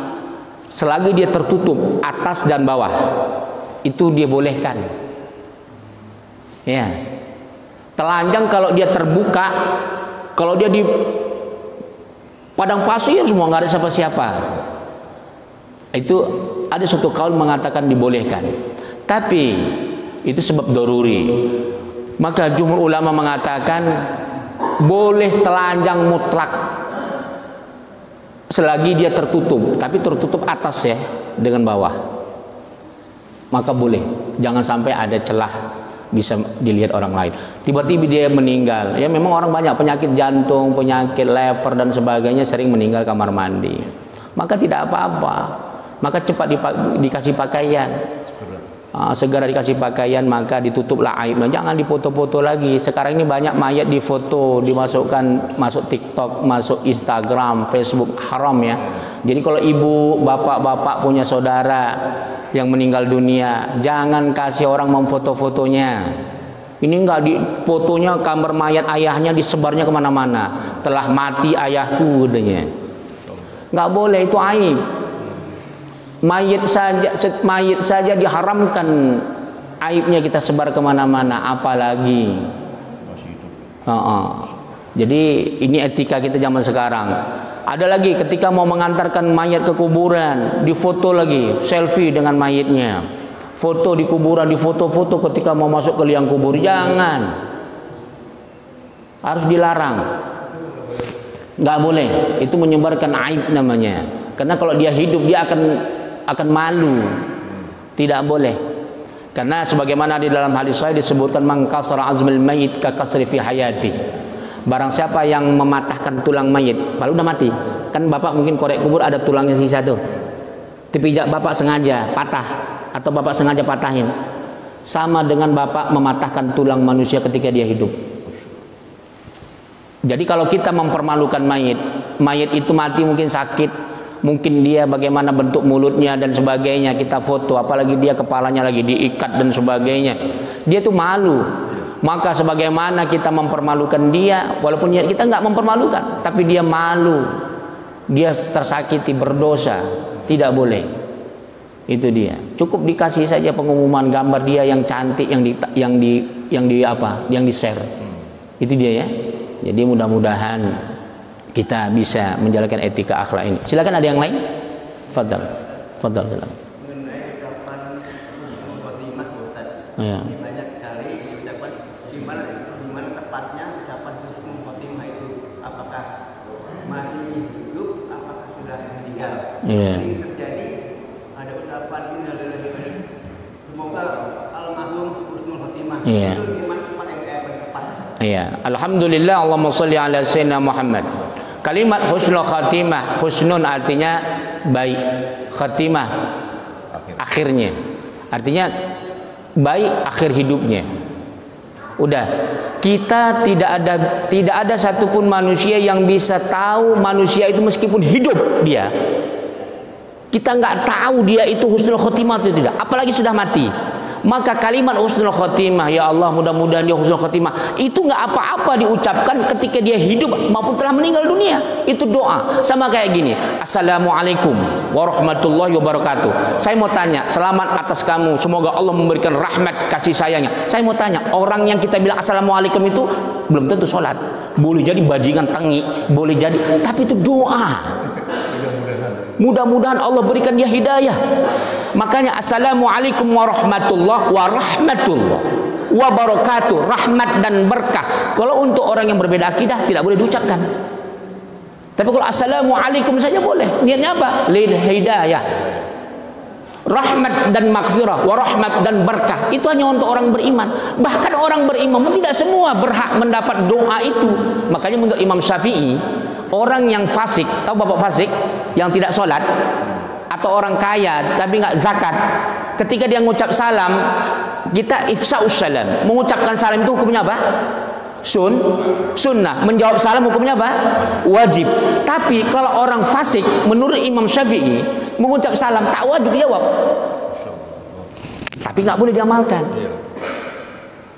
Speaker 1: selagi dia tertutup atas dan bawah, itu dia bolehkan. Ya. Telanjang kalau dia terbuka, kalau dia di padang pasir semua nggak ada siapa-siapa, itu ada suatu kaul mengatakan dibolehkan. Tapi itu sebab daruri. Maka jumhur ulama mengatakan boleh telanjang mutlak selagi dia tertutup, tapi tertutup atas ya dengan bawah, maka boleh. Jangan sampai ada celah bisa dilihat orang lain. Tiba-tiba dia meninggal, ya memang orang banyak penyakit jantung, penyakit lever dan sebagainya sering meninggal kamar mandi, maka tidak apa-apa, maka cepat dikasih pakaian. Segera dikasih pakaian, maka ditutuplah aibnya, jangan difoto-foto lagi. Sekarang ini banyak mayat difoto, dimasukkan masuk TikTok, masuk Instagram, Facebook, haram ya. Jadi kalau ibu, bapak-bapak punya saudara yang meninggal dunia, jangan kasih orang memfoto-fotonya. Ini enggak, di fotonya gambar mayat ayahnya disebarnya kemana-mana. Telah mati ayahku katanya. Enggak boleh, itu aib. Mayit saja diharamkan aibnya kita sebar kemana-mana, apalagi jadi ini etika kita zaman sekarang. Ada lagi ketika mau mengantarkan mayat ke kuburan, difoto lagi, selfie dengan mayitnya, foto di kuburan, difoto-foto ketika mau masuk ke liang kubur. Jangan, harus dilarang, nggak boleh. Itu menyebarkan aib namanya. Karena kalau dia hidup dia akan malu. Tidak boleh. Karena sebagaimana di dalam hadis sahih disebutkan, man kasara azmil mayit ka kasri fi hayati. Barang siapa yang mematahkan tulang mayit, padahal udah mati. Kan bapak mungkin korek kubur ada tulangnya sisa tuh. Tapi bapak sengaja patah atau bapak sengaja patahin. Sama dengan bapak mematahkan tulang manusia ketika dia hidup. Jadi kalau kita mempermalukan mayit itu mati mungkin sakit, mungkin dia bagaimana bentuk mulutnya dan sebagainya kita foto, apalagi dia kepalanya lagi diikat dan sebagainya, dia tuh malu. Maka sebagaimana kita mempermalukan dia, walaupun kita nggak mempermalukan, tapi dia malu, dia tersakiti, berdosa, tidak boleh. Itu dia. Cukup dikasih saja pengumuman gambar dia yang cantik, yang di share. Itu dia ya. Jadi mudah-mudahan kita bisa menjalankan etika akhlak ini. Silakan, ada yang lain? Fadal. Silakan.
Speaker 3: Mengenai ucapan khotimah Ustaz.
Speaker 1: Ya.
Speaker 3: Banyak sekali ucapan gimana tepatnya ucapan khotimah itu, apakah masih hidup, apakah sudah meninggal?
Speaker 1: Iya.
Speaker 3: Ini terjadi ada ucapan ini, semoga almarhum husnul khotimah.
Speaker 1: Iya.
Speaker 3: Itu gimana tepat yang tepat?
Speaker 1: Iya. Alhamdulillah, Allahumma sholli ala sayyidina Muhammad. Kalimat husnul khatimah, husnun artinya baik, khatimah akhirnya, artinya baik akhir hidupnya. Udah, kita tidak ada satupun manusia yang bisa tahu manusia itu meskipun hidup dia. Kita nggak tahu dia itu husnul khatimah atau tidak, apalagi sudah mati. Maka kalimat husnul khotimah, ya Allah mudah-mudahan dia husnul khotimah, itu nggak apa-apa diucapkan ketika dia hidup maupun telah meninggal dunia. Itu doa. Sama kayak gini, Assalamualaikum warahmatullahi wabarakatuh. Saya mau tanya, selamat atas kamu, semoga Allah memberikan rahmat kasih sayangnya. Saya mau tanya, orang yang kita bilang Assalamualaikum itu belum tentu sholat, boleh jadi bajingan tengi, boleh jadi, tapi itu doa. Mudah-mudahan Allah berikan dia hidayah. Makanya Assalamualaikum warahmatullahi wabarakatuh, rahmat dan berkah. Kalau untuk orang yang berbeda akidah tidak boleh diucapkan. Tapi kalau Assalamualaikum saja boleh. Niatnya apa? Lil hidayah, rahmat dan maghfirah, warahmat dan berkah. Itu hanya untuk orang beriman. Bahkan orang beriman pun tidak semua berhak mendapat doa itu. Makanya menurut Imam Syafi'i, orang yang fasik, tahu bapak fasik, yang tidak sholat, atau orang kaya tapi nggak zakat, ketika dia mengucap salam, kita ifsa'us salam, mengucapkan salam itu hukumnya apa? Sunnah. Menjawab salam hukumnya apa? Wajib. Tapi kalau orang fasik, menurut Imam Syafi'i, mengucap salam tak wajib dijawab, tapi nggak boleh diamalkan.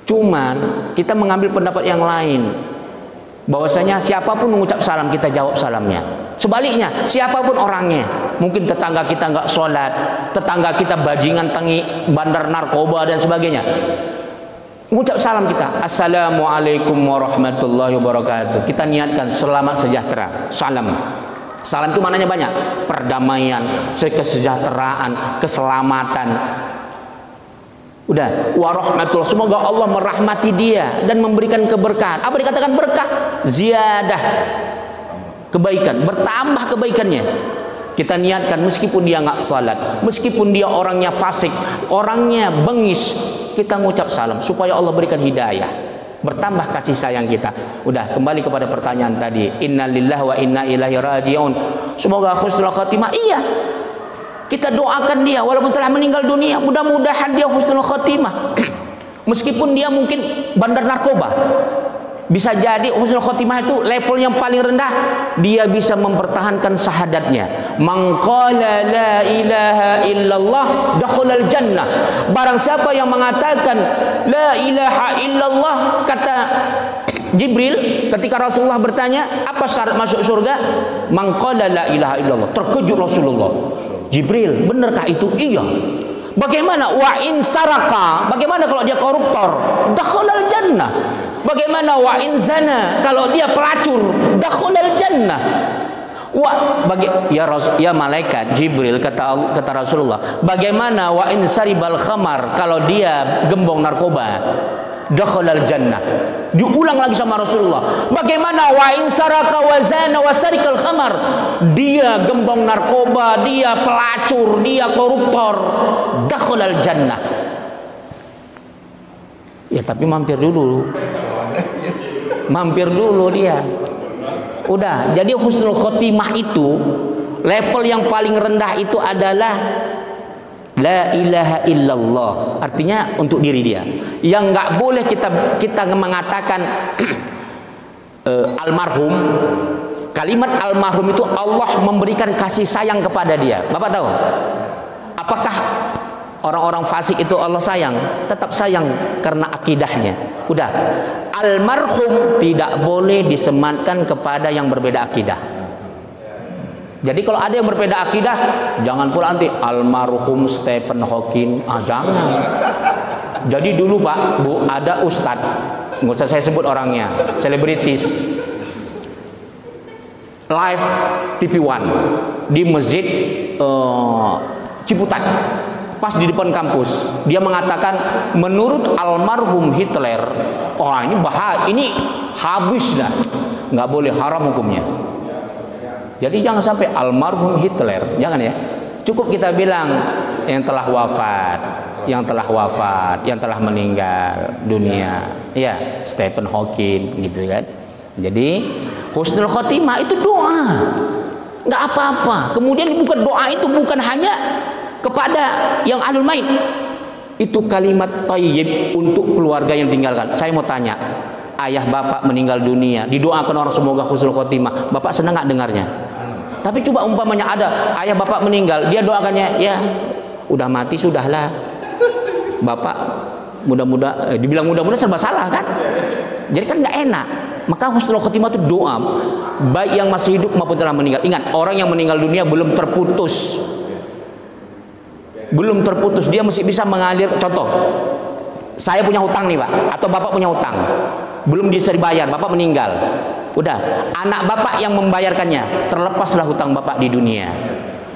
Speaker 1: Cuman kita mengambil pendapat yang lain, bahwasanya siapapun mengucap salam kita jawab salamnya. Sebaliknya, siapapun orangnya, mungkin tetangga kita nggak sholat, tetangga kita bajingan tengi, bandar narkoba dan sebagainya, mengucap salam kita, Assalamualaikum warahmatullahi wabarakatuh, kita niatkan selamat sejahtera. Salam itu maknanya banyak, perdamaian, kesejahteraan, keselamatan. Udah, wa rahmatullah, semoga Allah merahmati dia dan memberikan keberkahan. Apa dikatakan berkah? Ziyadah, kebaikan, bertambah kebaikannya. Kita niatkan meskipun dia nggak salat, meskipun dia orangnya fasik, orangnya bengis, kita ngucap salam supaya Allah berikan hidayah, bertambah kasih sayang kita. Udah, kembali kepada pertanyaan tadi, innalillahi wa inna ilaihi raji'un, semoga husnul khatimah. Iya, kita doakan dia walaupun telah meninggal dunia, mudah-mudahan dia husnul khatimah. Meskipun dia mungkin bandar narkoba, bisa jadi husnul khotimah itu level yang paling rendah, dia bisa mempertahankan syahadatnya. Man qala la ilaha illallah dakhalal jannah. Barang siapa yang mengatakan la ilaha illallah, kata Jibril ketika Rasulullah bertanya apa syarat masuk surga, man qala la ilaha illallah. Terkejut Rasulullah. Jibril, benarkah itu? Iya. Bagaimana wa in saraka? Bagaimana kalau dia koruptor? Dakhalal jannah. Bagaimana wa in zana? Kalau dia pelacur, dakhalal jannah. Ya malaikat Jibril, kata Rasulullah, bagaimana wa in saribal khamar? Kalau dia gembong narkoba, dakhalal jannah. Diulang lagi sama Rasulullah, bagaimana wa in saraka wa zana wa sarikal khamar? Dia gembong narkoba, dia pelacur, dia koruptor, dakhalal jannah. Ya tapi mampir dulu dia. Udah, jadi husnul khotimah itu level yang paling rendah itu adalah la ilaha illallah. Artinya untuk diri dia. Yang nggak boleh kita mengatakan almarhum. Kalimat almarhum itu Allah memberikan kasih sayang kepada dia. Bapak tahu? Apakah orang-orang fasik itu Allah sayang? Tetap sayang karena akidahnya. Udah, almarhum tidak boleh disematkan kepada yang berbeda akidah. Jadi kalau ada yang berbeda akidah, jangan pula nanti almarhum Stephen Hawking. Jangan. Jadi dulu Pak, Bu, ada ustadz, nggak usah saya sebut orangnya, selebritis, live TV One di masjid Ciputat, pas di depan kampus, dia mengatakan menurut almarhum Hitler, ini habis dah, nggak boleh, haram hukumnya. Jadi jangan sampai almarhum Hitler, jangan ya. Cukup kita bilang yang telah wafat, yang telah meninggal dunia, ya Stephen Hawking gitu kan. Jadi husnul khotimah itu doa, nggak apa-apa. Kemudian bukan doa itu bukan hanya kepada yang ahlul mayit, itu kalimat thayyib untuk keluarga yang tinggalkan. Saya mau tanya, ayah bapak meninggal dunia, didoakan orang semoga husnul khotimah, bapak senang nggak dengarnya? Tapi coba umpamanya ada ayah bapak meninggal, dia doakannya, ya udah mati sudahlah, bapak dibilang mudah-mudahan serba salah kan? Jadi kan nggak enak. Maka husnul khotimah itu doa, baik yang masih hidup maupun telah meninggal. Ingat, orang yang meninggal dunia belum terputus, dia masih bisa mengalir. Contoh, saya punya hutang nih Pak, atau bapak punya hutang, belum bisa dibayar, bapak meninggal. Udah, anak bapak yang membayarkannya, terlepaslah hutang bapak di dunia.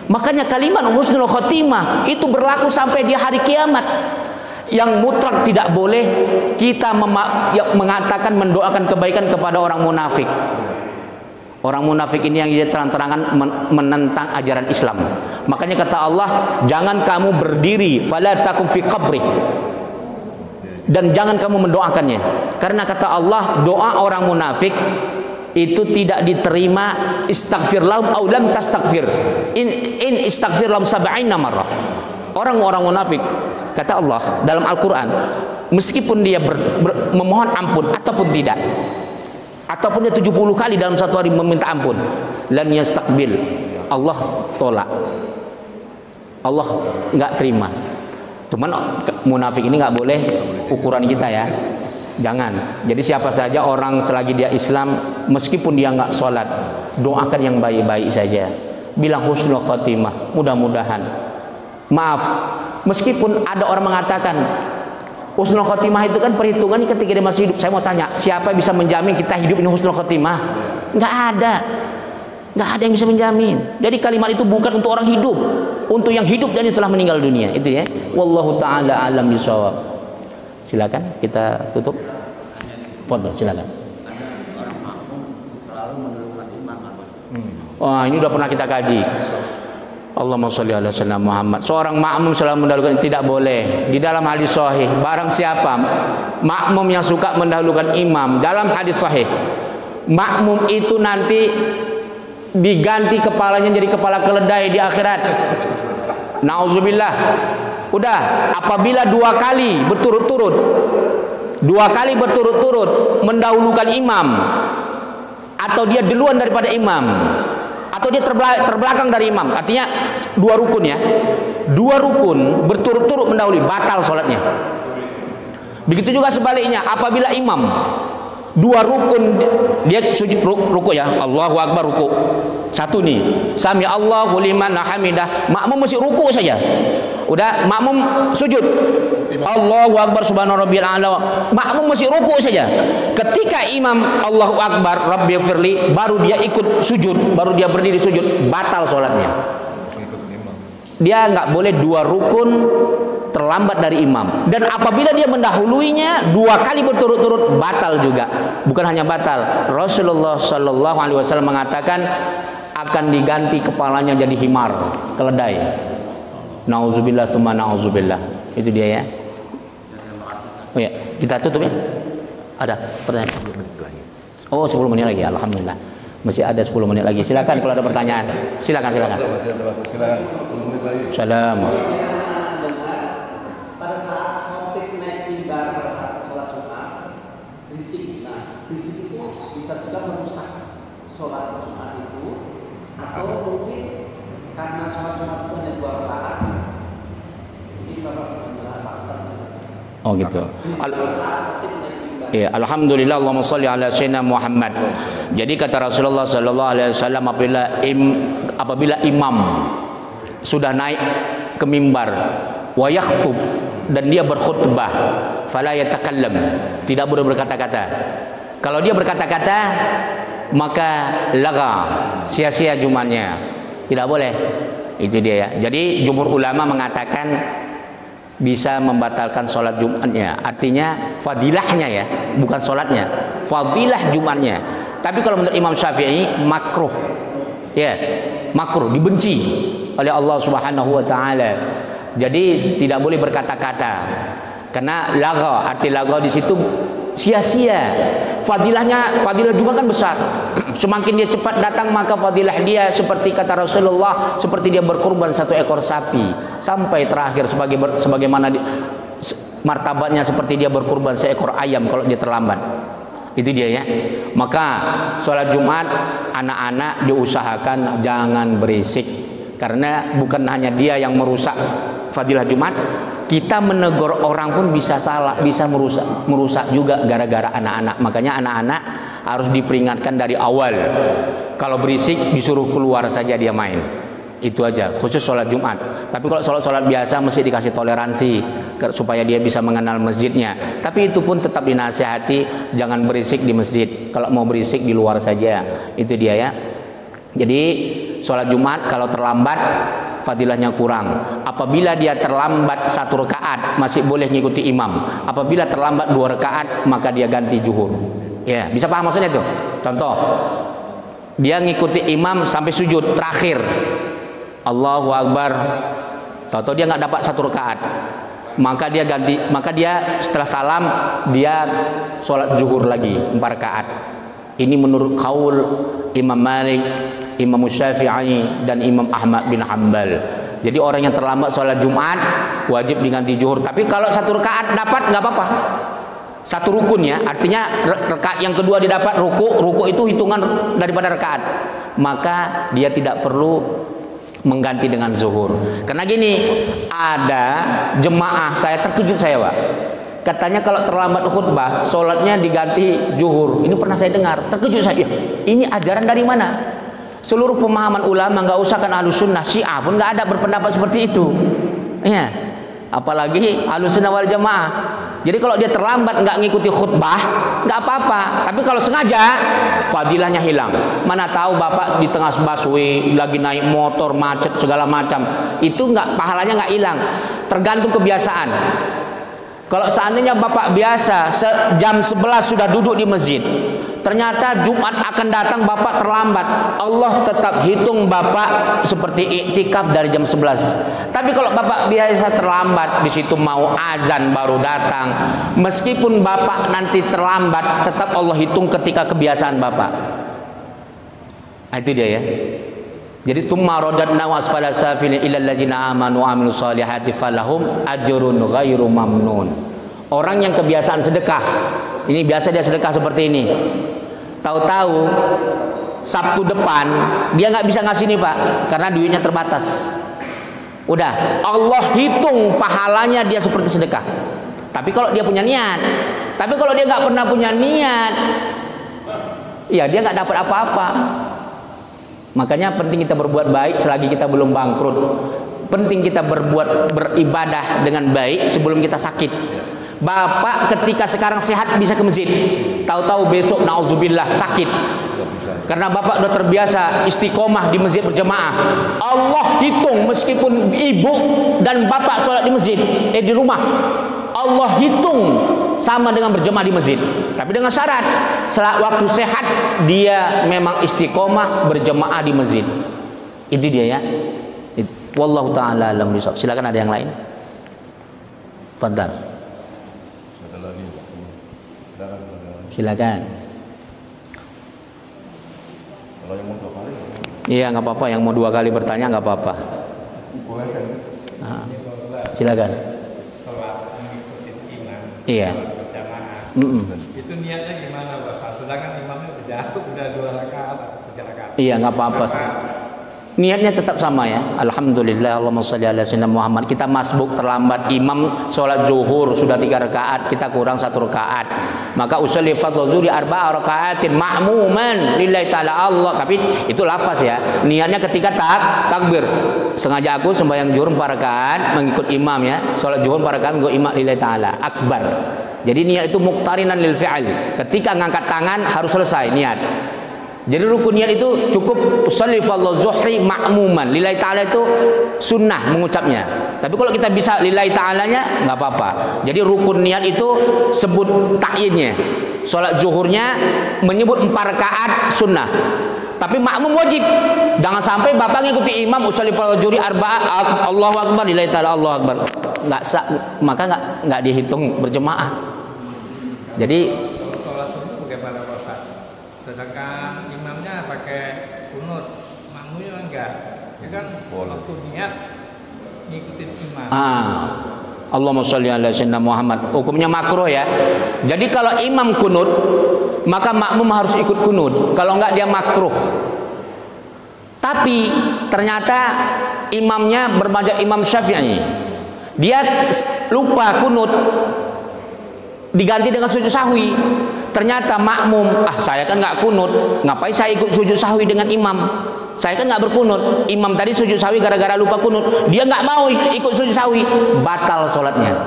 Speaker 1: Makanya kalimat husnul khotimah itu berlaku sampai di hari kiamat. Yang mutlak tidak boleh kita mengatakan, mendoakan kebaikan kepada orang munafik. Orang munafik ini yang dia terang-terangan menentang ajaran Islam. Makanya kata Allah, jangan kamu berdiri, fala takum fi qabri, dan jangan kamu mendoakannya. Karena kata Allah, doa orang munafik itu tidak diterima. Istaghfir lahum aw lam tastaghfir, in istaghfir lahum 70 marrah. Orang-orang munafik, kata Allah dalam Al-Quran, meskipun dia memohon ampun ataupun tidak, ataupun dia 70 kali dalam satu hari meminta ampun, lan yastaqbil, Allah tolak, Allah nggak terima. Cuman munafik ini nggak boleh ukuran kita ya, jangan. Jadi siapa saja orang selagi dia Islam, meskipun dia nggak sholat, doakan yang baik-baik saja, bilang husnul khotimah, mudah-mudahan. Maaf, meskipun ada orang mengatakan husnul khotimah itu kan perhitungan ketika dia masih hidup. Saya mau tanya, siapa bisa menjamin kita hidup ini husnul khotimah? Nggak ada. Nggak ada yang bisa menjamin. Jadi kalimat itu bukan untuk orang hidup, untuk yang hidup dan telah meninggal dunia. Itu ya. Wallahu taala alam bisawab. Silakan kita tutup. Foto, silakan. Wah, ini udah pernah kita kaji. Allahumma sholli ala sayyidina Muhammad. Seorang makmum selalu mendahulukan, tidak boleh. Di dalam hadis sahih, barang siapa makmum yang suka mendahulukan imam, dalam hadis sahih, makmum itu nanti diganti kepalanya jadi kepala keledai di akhirat. Nauzubillah. Udah, apabila dua kali berturut-turut mendahulukan imam, atau dia duluan daripada imam, atau dia terbelakang dari imam, artinya dua rukun ya, dua rukun berturut-turut mendahului, batal sholatnya. Begitu juga sebaliknya, apabila imam dua rukun dia sujud ruku ya, Allahu Akbar ruku, satu nih, sami Allahu liman hamidah, makmum mesti ruku saja. Udah, makmum sujud, Allahu Akbar subhana rabbiyal a'la, makmum mesti ruku saja. Ketika imam Allahu Akbar rabbighfirli, baru dia ikut sujud, baru dia berdiri sujud, batal sholatnya. Dia nggak boleh dua rukun terlambat dari imam. Dan apabila dia mendahuluinya dua kali berturut-turut, batal juga. Bukan hanya batal, Rasulullah Shallallahu Alaihi Wasallam mengatakan akan diganti kepalanya jadi himar, keledai. Nauzubillah tsumma nauzubillah. Itu dia ya. Oh ya, kita tutup ya. Ada pertanyaan? Oh, 10 menit lagi. Alhamdulillah. Masih ada 10 menit lagi. Silakan kalau ada pertanyaan. Silakan. Salam.
Speaker 3: Pada saat khotib naik mimbar pada saat sholat Jumat, berisik. Nah, berisik itu bisa juga merusak sholat Jumat itu, atau mungkin karena sholat Jumat itu hanya 2 rakaat. Ini Bapak bisa menjelaskan, Pak Ustaz menjelaskan.
Speaker 1: Oh gitu. Ya, alhamdulillah, Allahumma sholli ala sayyidina Muhammad. Jadi kata Rasulullah sallallahu alaihi wasallam, apabila imam sudah naik ke mimbar wa yakhutub, dan dia berkhutbah, fala yatakallam, tidak boleh berkata-kata. Kalau dia berkata-kata, maka laga, sia-sia Jumatnya. Tidak boleh. Itu dia ya. Jadi jumhur ulama mengatakan bisa membatalkan sholat Jumatnya. Artinya fadilahnya ya, bukan sholatnya, fadilah Jumatnya. Tapi kalau menurut Imam Syafi'i makruh, ya makruh, dibenci oleh Allah Subhanahu Wa Taala. Jadi tidak boleh berkata-kata, karena laga, arti laga di situ sia-sia. Fadilah Jumat kan besar. Semakin dia cepat datang, maka fadilah dia seperti kata Rasulullah, seperti dia berkurban 1 ekor sapi, sampai terakhir sebagaimana martabatnya seperti dia berkurban 1 ekor ayam kalau dia terlambat. Itu dia ya. Maka sholat Jumat anak-anak diusahakan jangan berisik, karena bukan hanya dia yang merusak fadilah Jumat, kita menegur orang pun bisa salah, bisa merusak juga gara-gara anak-anak. Makanya anak-anak harus diperingatkan dari awal. Kalau berisik disuruh keluar saja dia main. Itu aja, khusus sholat Jumat. Tapi kalau sholat biasa mesti dikasih toleransi supaya dia bisa mengenal masjidnya. Tapi itu pun tetap dinasihati, jangan berisik di masjid. Kalau mau berisik di luar saja. Itu dia ya. Jadi sholat Jumat kalau terlambat fadilahnya kurang. Apabila dia terlambat 1 rakaat masih boleh mengikuti imam. Apabila terlambat 2 rakaat maka dia ganti zuhur. Ya, bisa paham maksudnya itu? Contoh, dia ngikuti imam sampai sujud terakhir, Allahu Akbar, tahu-tahu dia nggak dapat 1 rakaat, maka dia ganti, maka dia setelah salam dia sholat zuhur lagi 4 rakaat. Ini menurut kaul Imam Malik, Imam Syafi'i, dan Imam Ahmad bin Hanbal. Jadi orang yang terlambat sholat Jumat wajib diganti zuhur. Tapi kalau 1 rakaat dapat nggak apa-apa. 1 rukun ya, artinya rakaat yang kedua didapat ruku itu hitungan daripada rakaat. Maka dia tidak perlu mengganti dengan zuhur. Karena gini, ada jemaah saya terkejut saya Pak. Katanya kalau terlambat khutbah, sholatnya diganti zuhur. Ini pernah saya dengar, terkejut saya. Ini ajaran dari mana? Seluruh pemahaman ulama, nggak usah kan Ahlus Sunnah, Syiah pun nggak ada berpendapat seperti itu. Ya, Apalagi Ahlussunnah wal Jamaah. Jadi kalau dia terlambat nggak ngikuti khutbah, nggak apa-apa. Tapi kalau sengaja, fadilahnya hilang. Mana tahu bapak di tengah busway lagi naik motor macet segala macam, itu nggak, pahalanya nggak hilang. Tergantung kebiasaan. Kalau seandainya bapak biasa jam 11 sudah duduk di masjid, ternyata Jumat akan datang bapak terlambat, Allah tetap hitung bapak seperti iktikaf dari jam 11. Tapi kalau bapak biasa terlambat, di situ mau azan baru datang, meskipun bapak nanti terlambat, tetap Allah hitung ketika kebiasaan bapak. Nah, itu dia ya. Jadi tumma radadna wasfala safilin ilal ladzina amanu wa amilus solihati falahum ajrun ghairu mamnun. Orang yang kebiasaan sedekah, ini biasa dia sedekah seperti ini. Tahu-tahu Sabtu depan dia nggak bisa ngasih nih Pak, karena duitnya terbatas. Udah, Allah hitung pahalanya dia seperti sedekah. Tapi kalau dia punya niat, tapi kalau dia nggak pernah punya niat, ya dia nggak dapat apa-apa. Makanya penting kita berbuat baik selagi kita belum bangkrut. Penting kita beribadah dengan baik sebelum kita sakit. Bapak ketika sekarang sehat bisa ke masjid, tahu-tahu besok nauzubillah sakit. Karena bapak udah terbiasa istiqomah di masjid berjamaah. Allah hitung meskipun ibu dan bapak sholat di masjid, di rumah, Allah hitung sama dengan berjamaah di masjid. Tapi dengan syarat, setelah waktu sehat dia memang istiqomah berjamaah di masjid. Itu dia ya. Wallahu taala alam bisawab. Silakan ada yang lain. Fadhal. Silakan.
Speaker 2: Kalau yang mau 2 kali?
Speaker 1: Iya, nggak apa-apa. Yang mau 2 kali bertanya nggak apa-apa. Silakan. Iya.
Speaker 4: Itu niatnya gimana Bapak? Sedangkan imamnya udah 2 rakaat, 3 rakaat.
Speaker 1: Iya, nggak apa-apa. Niatnya tetap sama ya. Alhamdulillah, Allahumma sholli ala sayyidina Muhammad. Kita masbuk terlambat, imam sholat zuhur sudah 3 rakaat, kita kurang 1 rakaat. Maka usolli fardhu zuhri 4 rakaatin ma'muman lillahi ta'ala Allah. Tapi itu lafaz ya. Niatnya ketika takbir. Sengaja aku sembahyang zuhur 4 rakaat mengikut imam ya. Sholat zuhur 4 rakaat mengikut imam lillahi ta'ala akbar. Jadi niat itu muqtarinan lil fi'il. Ketika ngangkat tangan harus selesai niat. Jadi rukun niat itu cukup usolli fardhu zuhri ma'muman. Lillahi ta'ala itu sunnah mengucapnya. Tapi kalau kita bisa lillahi ta'alanya nggak apa-apa. Jadi rukun niat itu sebut ta'yinnya. Salat zuhurnya menyebut 4 rakaat sunnah. Tapi makmum wajib. Jangan sampai bapak ngikuti imam usolli fardhu zuhri 4 Allahu akbar lillahi ta'ala Allahu akbar. Maka nggak dihitung berjemaah. Jadi
Speaker 4: Sholat subuh bagaimana Bapak? Sedangkan imamnya pakai kunut, makmumnya enggak. Ya kan waktu niat ngikutin imam.
Speaker 1: Allahumma sholli ala sayyidina Muhammad. Hukumnya makruh ya. Jadi kalau imam kunut, maka makmum harus ikut kunut. Kalau enggak dia makruh. Tapi ternyata imamnya bermadzhab Imam Syafi'i. Dia lupa kunut, diganti dengan sujud sahwi. Ternyata makmum, saya kan nggak kunut, ngapain saya ikut sujud sahwi dengan imam? Saya kan nggak berkunut. Imam tadi sujud sahwi gara-gara lupa kunut, dia nggak mau ikut sujud sahwi, batal sholatnya.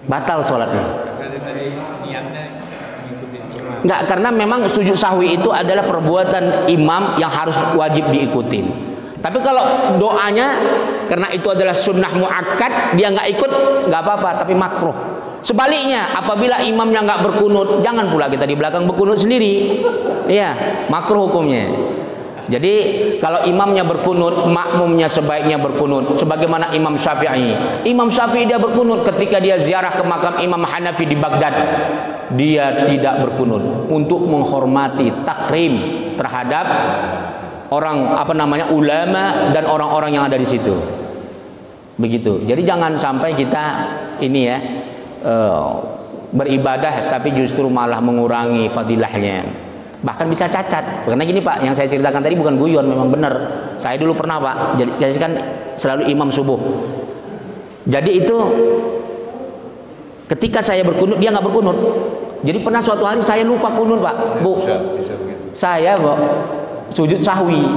Speaker 1: Batal sholatnya. Nggak, karena memang sujud sahwi itu adalah perbuatan imam yang harus wajib diikutin. Tapi kalau doanya, karena itu adalah sunnah muakkad, dia nggak ikut, nggak apa-apa, tapi makruh. Sebaliknya, apabila imamnya nggak berkunut, jangan pula kita di belakang berkunut sendiri. Iya, makruh hukumnya. Jadi kalau imamnya berkunut, makmumnya sebaiknya berkunut. Sebagaimana Imam Syafi'i. Imam Syafi'i dia berkunut ketika dia ziarah ke makam Imam Hanafi di Baghdad. Dia tidak berkunut untuk menghormati takrim terhadap orang ulama dan orang-orang yang ada di situ. Begitu. Jadi jangan sampai kita ini ya beribadah tapi justru malah mengurangi fadilahnya, bahkan bisa cacat. Karena gini Pak, yang saya ceritakan tadi bukan guyon, memang benar. Saya dulu pernah Pak, jadi saya kan selalu imam subuh. Jadi itu ketika saya berkunut dia nggak berkunut. Jadi pernah suatu hari saya lupa kunut Pak, Bu. Saya sujud sahwi.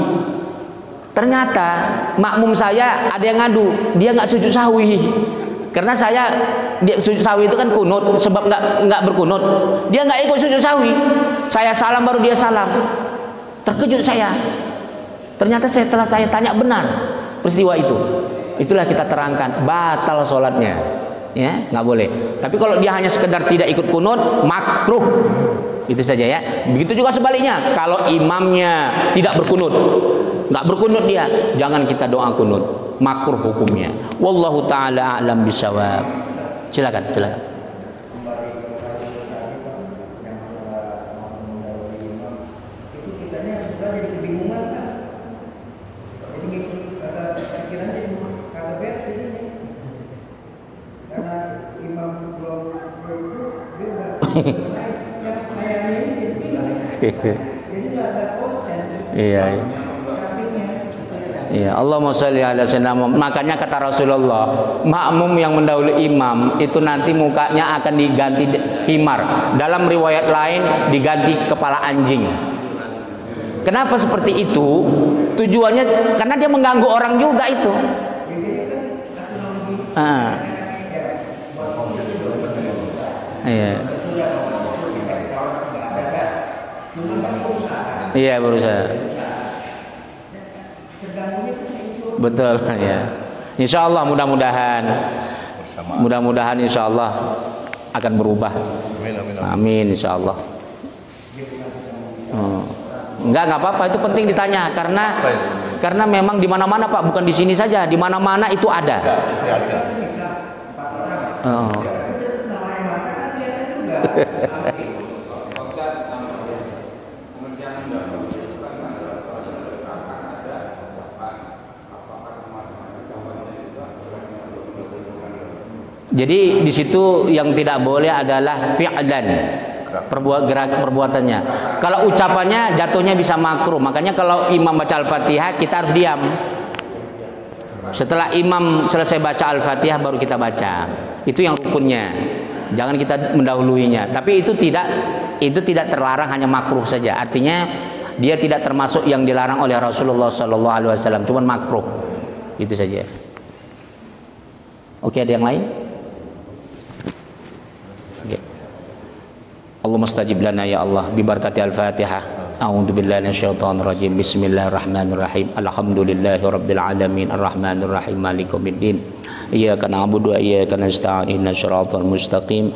Speaker 1: Ternyata makmum saya ada yang ngadu, dia nggak sujud sahwi. Karena dia sujud sahwi itu kan kunut, sebab nggak berkunut, dia nggak ikut sujud sahwi. Saya salam baru dia salam. Terkejut saya. Ternyata setelah saya tanya benar peristiwa itu. Itulah kita terangkan, batal sholatnya, ya nggak boleh. Tapi kalau dia hanya sekedar tidak ikut kunut, makruh. Itu saja ya. Begitu juga sebaliknya, kalau imamnya tidak berkunut, nggak berkunut dia, jangan kita doa kunut, makruh hukumnya. Wallahu taala a'lam bishawab. Silakan. Iya, Allahumma sholli ala sayyidina Muhammad. Makanya kata Rasulullah, makmum yang mendahului imam itu nanti mukanya akan diganti himar. Dalam riwayat lain diganti kepala anjing. Kenapa seperti itu? Tujuannya karena dia mengganggu orang juga itu. Iya, berusaha. Betul ya. Insya Allah mudah-mudahan Insya Allah akan berubah. Amin Insya Allah. Enggak apa-apa, itu penting ditanya karena memang di mana-mana Pak, bukan di sini saja, di mana-mana itu ada. Jadi di situ yang tidak boleh adalah fi'lan, perbuatannya. Kalau ucapannya jatuhnya bisa makruh. Makanya kalau imam baca Al-Fatihah kita harus diam. Setelah imam selesai baca Al-Fatihah baru kita baca. Itu yang rukunnya. Jangan kita mendahuluinya. Tapi itu tidak terlarang, hanya makruh saja. Artinya dia tidak termasuk yang dilarang oleh Rasulullah SAW. Cuman makruh. Itu saja. Oke, ada yang lain? Allahumma stajib lana ya Allah bi barakati al-Fatihah. A'udzu billahi minasyaitonir rajim. Bismillahirrahmanirrahim. Alhamdulillahi rabbil alamin arrahmanir rahim maliki yaumiddin. Iyyaka na'budu wa iyyaka nasta'in ihdinas siratal mustaqim.